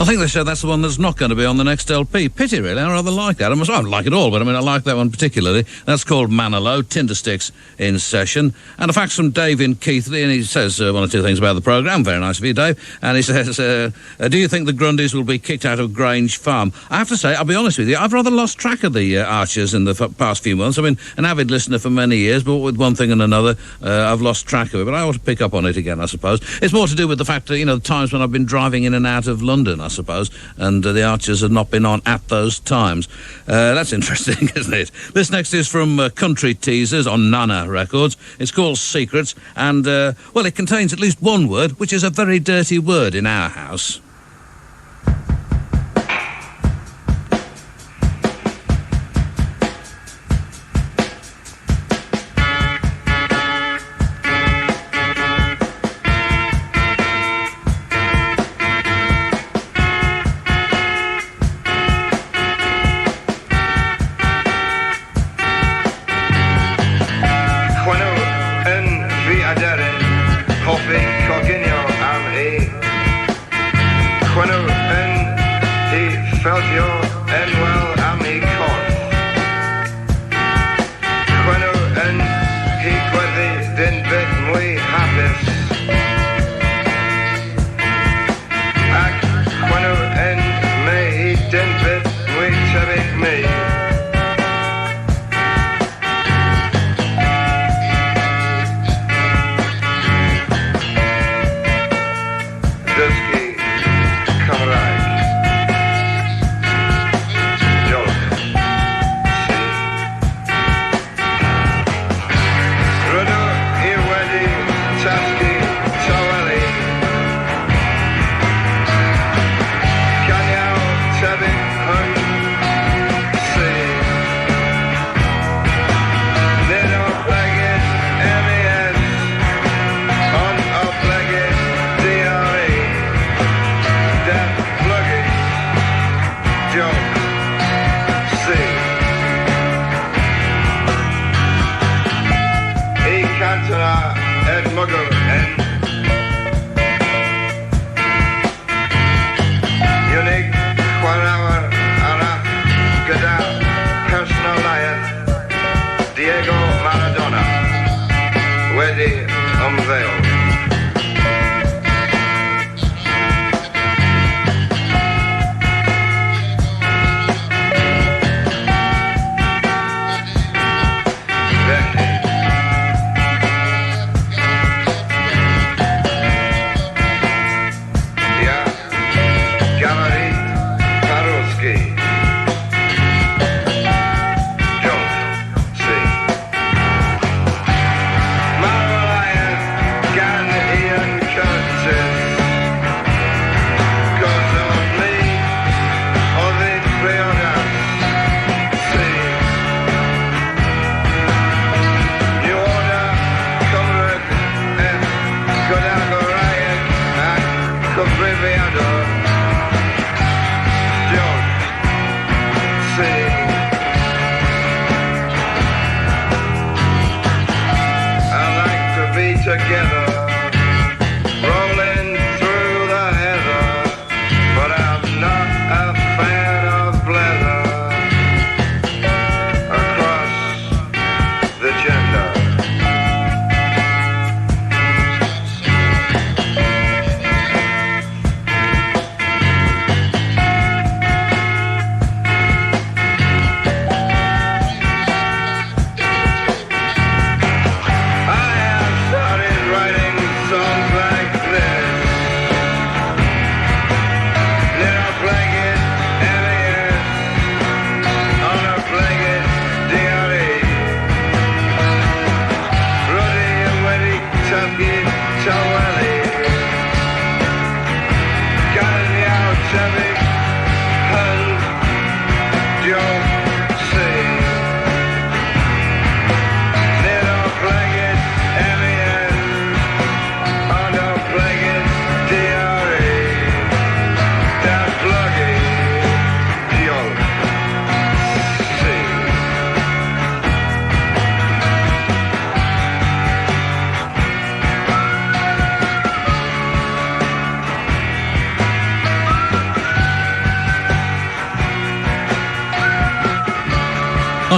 I think they said that's the one that's not going to be on the next LP. Pity, really. I rather like that. I don't like it all, but I mean, I like that one particularly. That's called Manilow, Tindersticks in session. And a fax from Dave in Keighley, and he says one or two things about the programme. Very nice of you, Dave. And he says, do you think the Grundys will be kicked out of Grange Farm? I have to say, I'll be honest with you, I've rather lost track of the Archers in the past few months. I've been an avid listener for many years, but with one thing and another, I've lost track of it. But I ought to pick up on it again, I suppose. It's more to do with the fact that, the times when I've been driving in and out of London, I suppose, and the Archers have not been on at those times. That's interesting, isn't it? This next is from Country Teasers on Nana Records. It's called Secrets, and, well, it contains at least one word, which is a very dirty word in our house.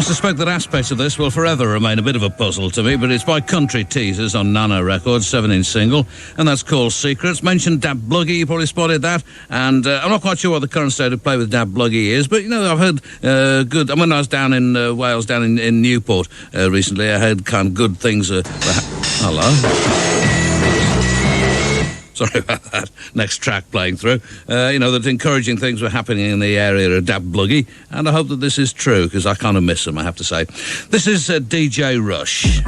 I suspect that aspects of this will forever remain a bit of a puzzle to me, but it's by Country Teasers on Nano Records, 7-inch single, and that's called Secrets. Mentioned Dab Bluggy, you probably spotted that, and I'm not quite sure what the current state of play with Dab Bluggy is, but, you know, I've heard good... And when I was down in Wales, down in Newport recently, I heard kind of good things... Hello? Sorry about that. Next track playing through. You know, that encouraging things were happening in the area of Dab Bluggy, and I hope that this is true, because I kind of miss them, I have to say. This is DJ Rush.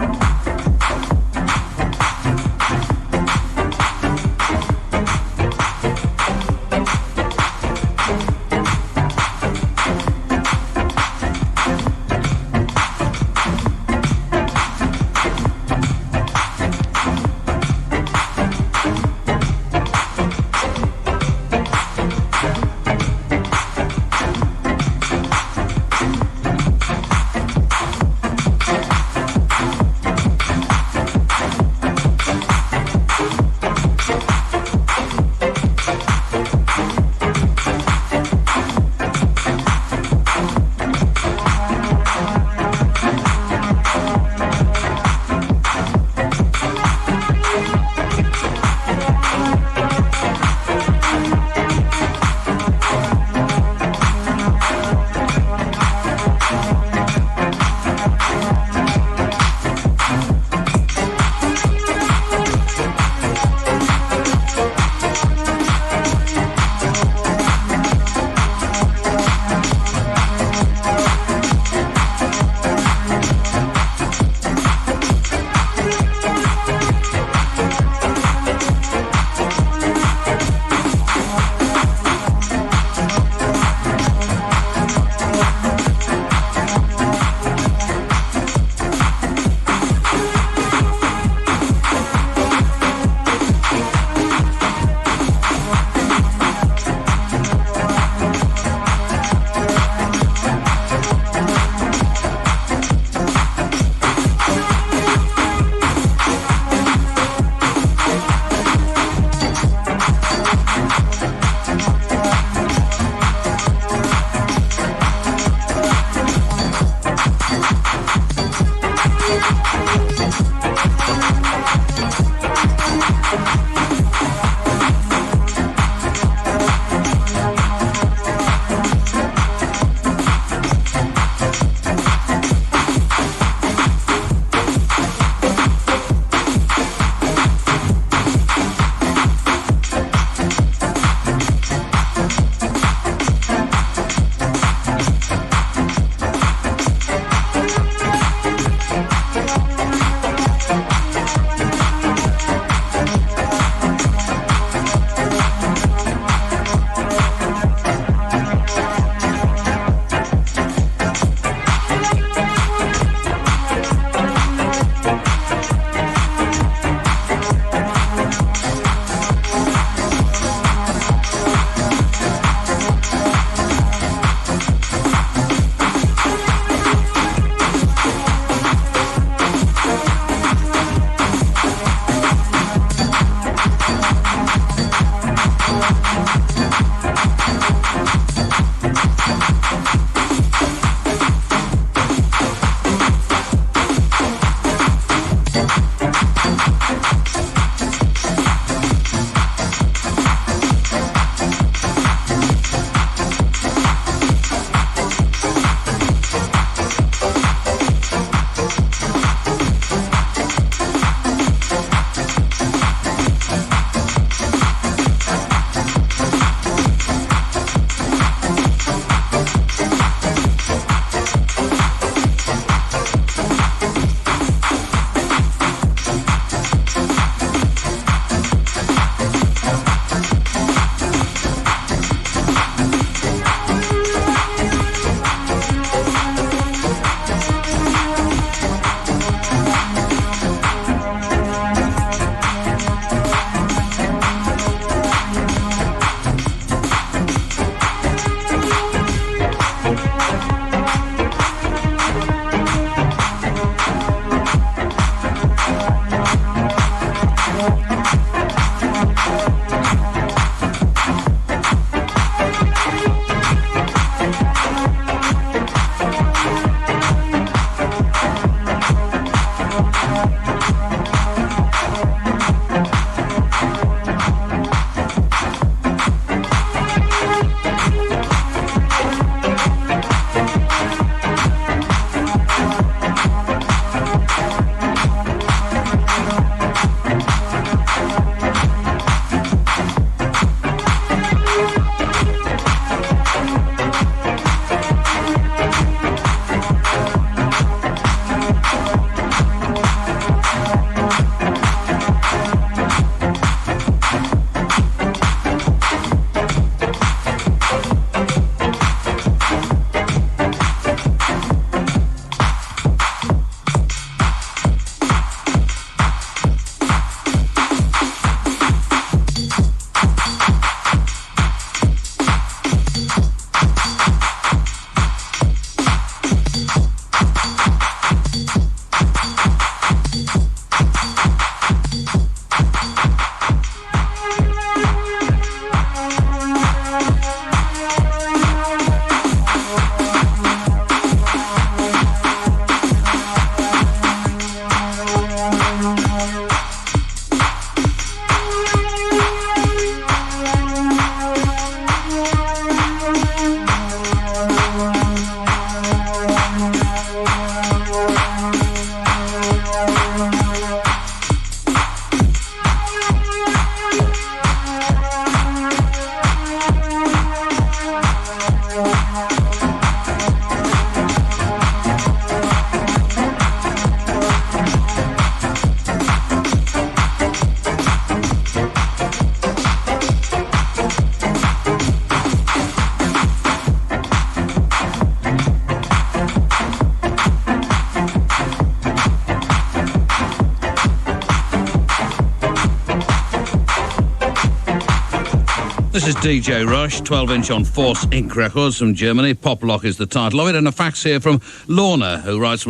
This is DJ Rush, 12-inch on Force Inc. Records from Germany. Pop Lock is the title of it, and a fax here from Lorna, who writes,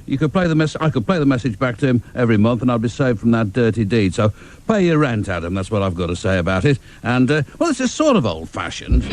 you could play the I could play the message back to him every month, and I'd be saved from that dirty deed. So pay your rent, Adam. That's what I've got to say about it. And, well, this is sort of old-fashioned.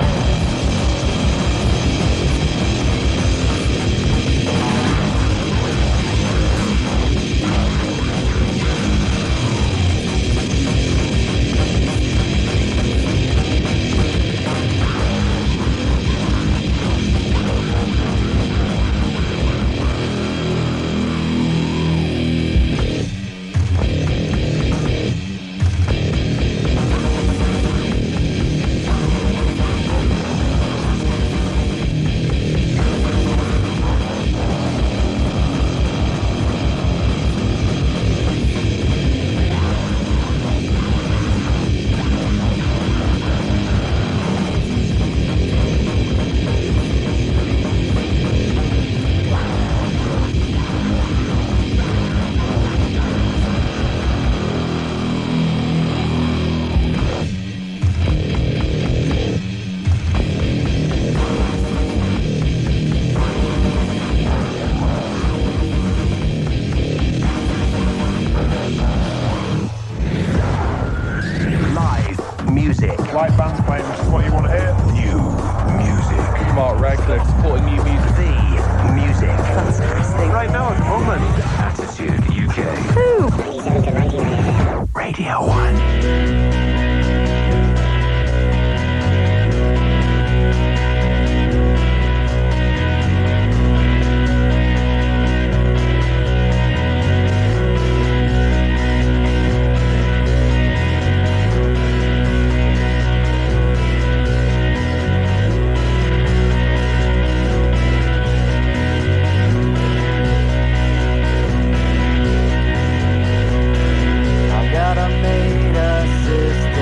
Live bands playing, which is what you want to hear. New music. Mark Radcliffe supporting new music. The music. Fantastic. Right now at the moment. Attitude UK. Ooh. 97 to 99 FM. Radio 1. Got a maid assistant.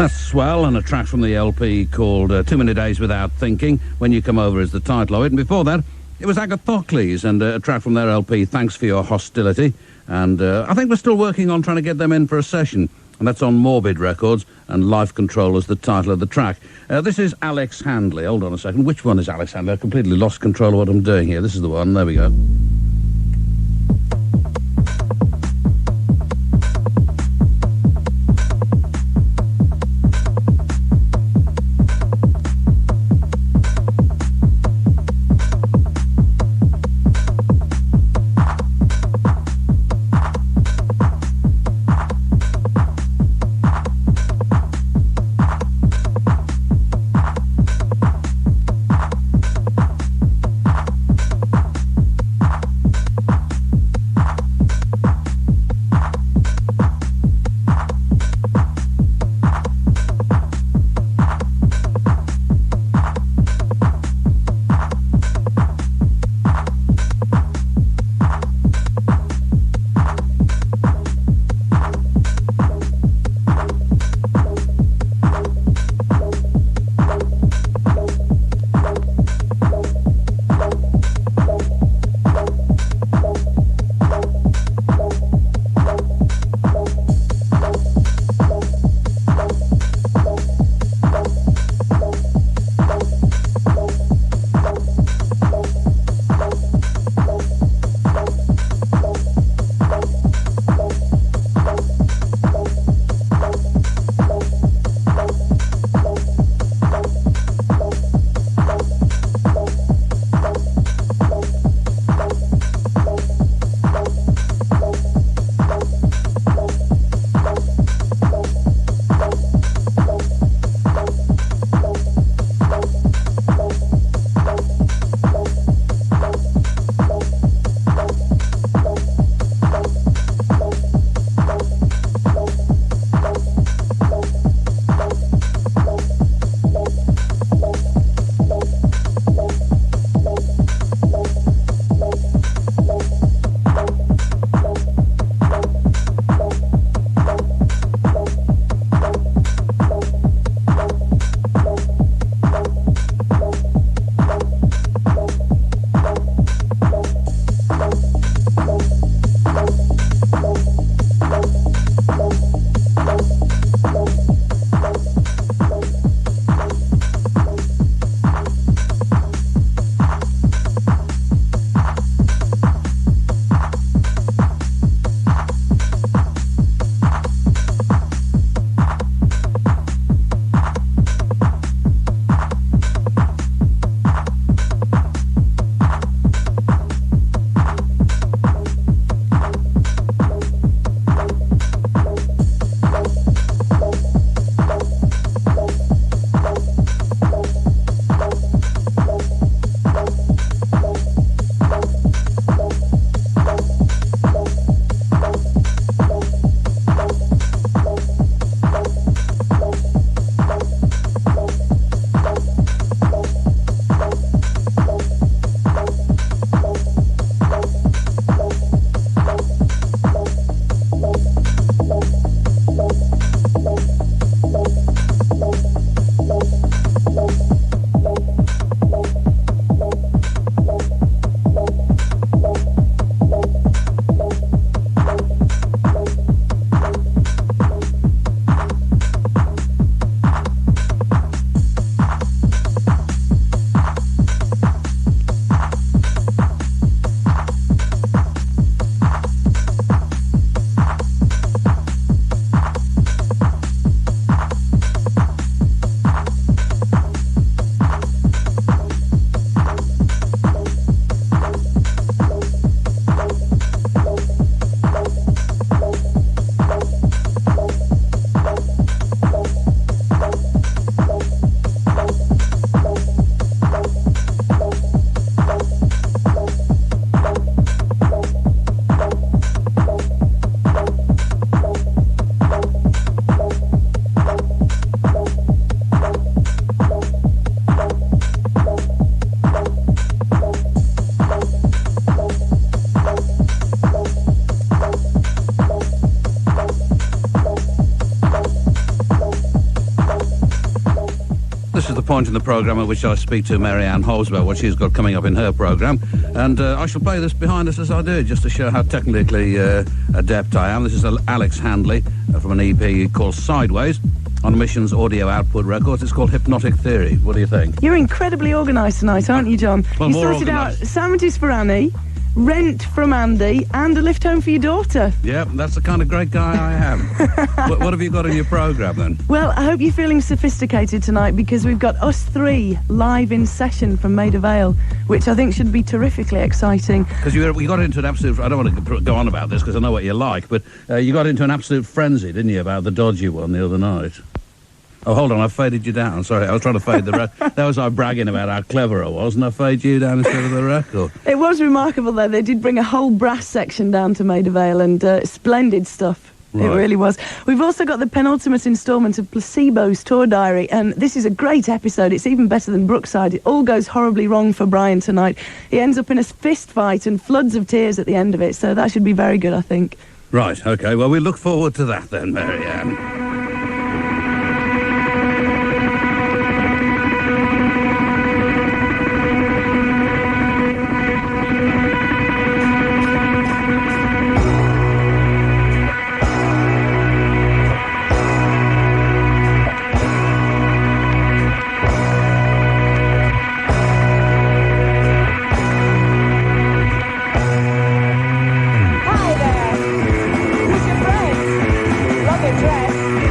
That's Swell, and a track from the LP called Too Many Days Without Thinking. When You Come Over is the title of it. And before that, it was Agatha Performance and a track from their LP, Thanks for Your Hostility. And I think we're still working on trying to get them in for a session. And that's on Morbid Records, and Life Control is the title of the track. This is Alex Handley. Hold on a second. Which one is Alex Handley? I completely lost control of what I'm doing here. This is the one. There we go. point in the programme at which I speak to Mary Ann Hobbs about what she's got coming up in her programme. And I shall play this behind us as I do, just to show how technically adept I am. This is Alex Handley from an EP called Sideways on Mission's Audio Output Records. It's called Hypnotic Theory. What do you think? You're incredibly organised tonight, aren't you, John? Well, you more sorted organised. out sandwiches for Annie, rent from Andy, and a lift home for your daughter. Yeah, that's the kind of great guy I am. What have you got in your programme, then? Well, I hope you're feeling sophisticated tonight, because we've got us three live in session from Maida Vale, which I think should be terrifically exciting. Because you got into an absolute... I don't want to go on about this because I know what you like, but you got into an absolute frenzy, didn't you, about the dodge you won the other night? Oh, hold on, I faded you down. Sorry, I was trying to fade the record. That was I bragging about how clever I was, and I faded you down instead of the record. It was remarkable, though. They did bring a whole brass section down to Maida Vale, and splendid stuff. Right. It really was. We've also got the penultimate instalment of Placebo's tour diary, and this is a great episode. It's even better than Brookside. It all goes horribly wrong for Brian tonight. He ends up in a fist fight and floods of tears at the end of it, so that should be very good, I think. Right, OK. Well, we look forward to that then, Mary Ann. Hi there. Who's your friend? Love your dress.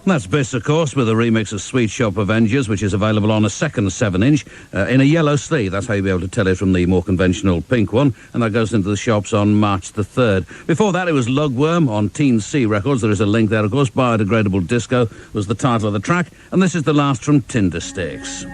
That's Biss, of course, with a remix of Sweet Shop Avengers, which is available on a second 7-inch in a yellow sleeve. That's how you'll be able to tell it from the more conventional pink one, and that goes into the shops on March the 3rd. Before that, it was Logworm on Teen C Records. There is a link there, of course. Biodegradable Disco was the title of the track, and this is the last from Tindersticks.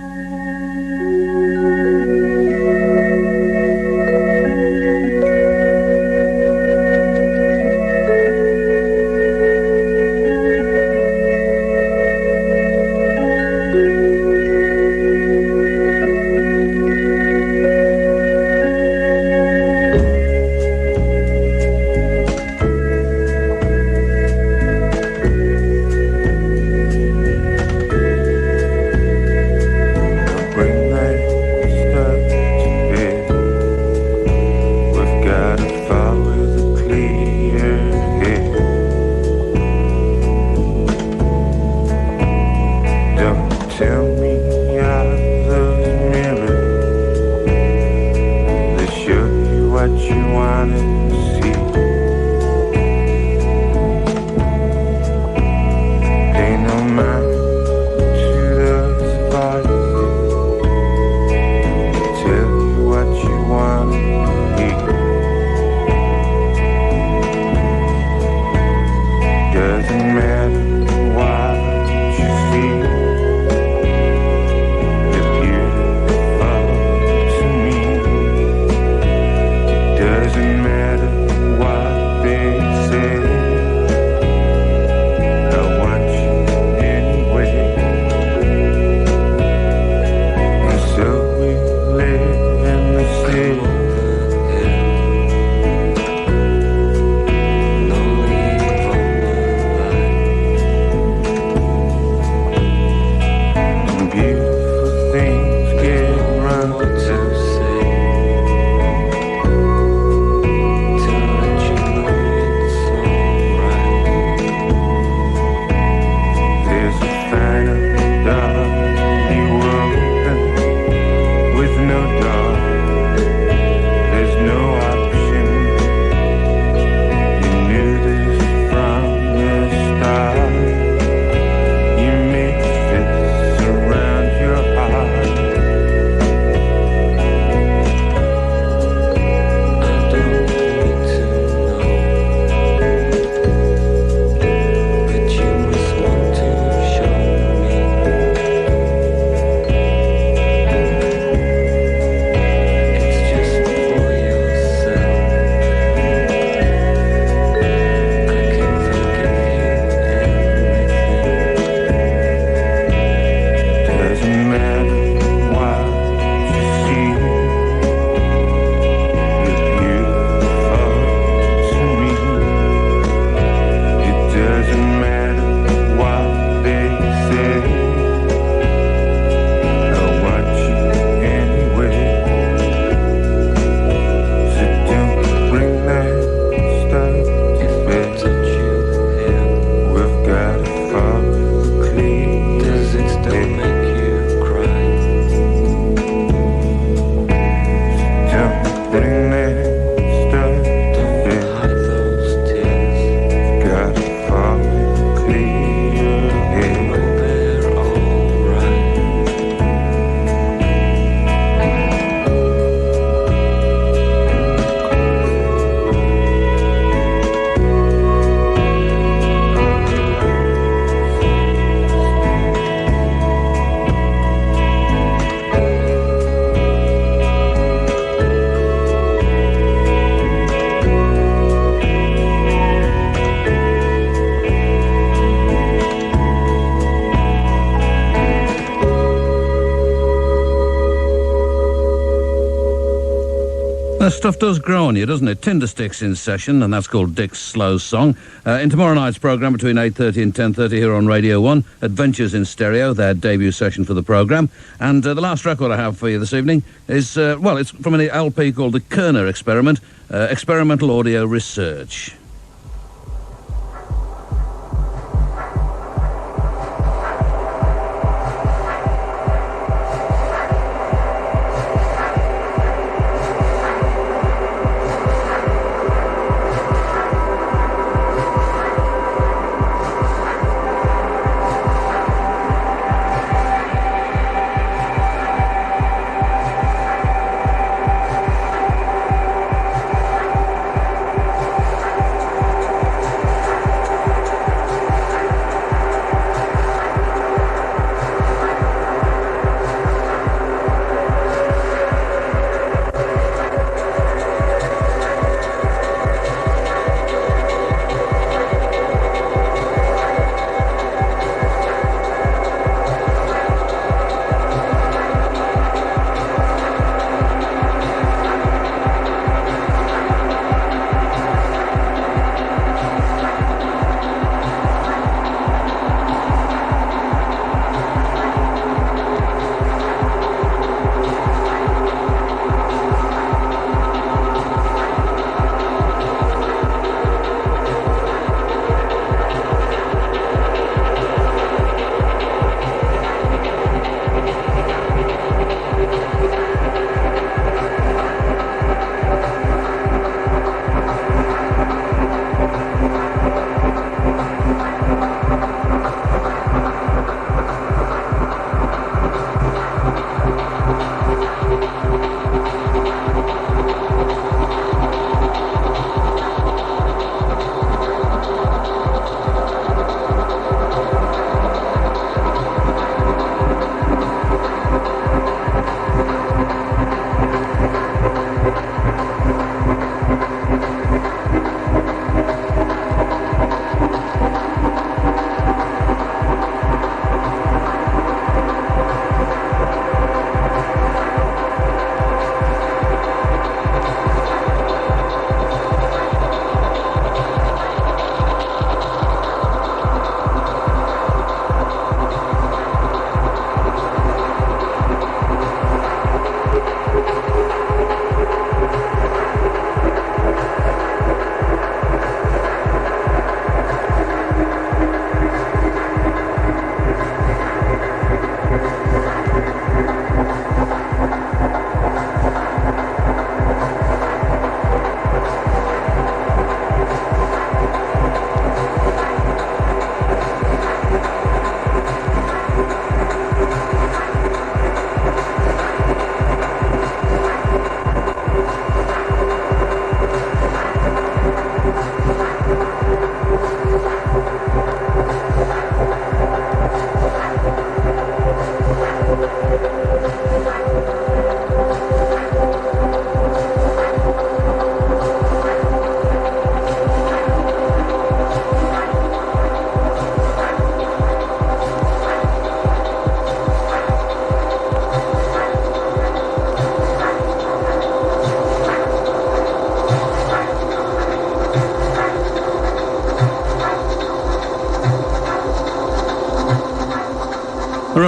That stuff does grow on you, doesn't it? Tindersticks in session, and that's called Dick's Slow Song. In tomorrow night's programme between 8:30 and 10:30 here on Radio 1, Adventures in Stereo, their debut session for the programme. And the last record I have for you this evening is, it's from an LP called the Kerner Experiment, Experimental Audio Research.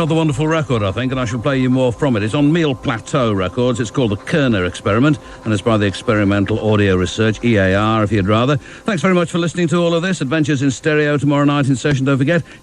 rather wonderful record, I think, and I shall play you more from it. It's on Meal Plateau Records. It's called the Kerner Experiment, and it's by the Experimental Audio Research, EAR, if you'd rather. Thanks very much for listening to all of this. Adventures in Stereo tomorrow night in session, don't forget.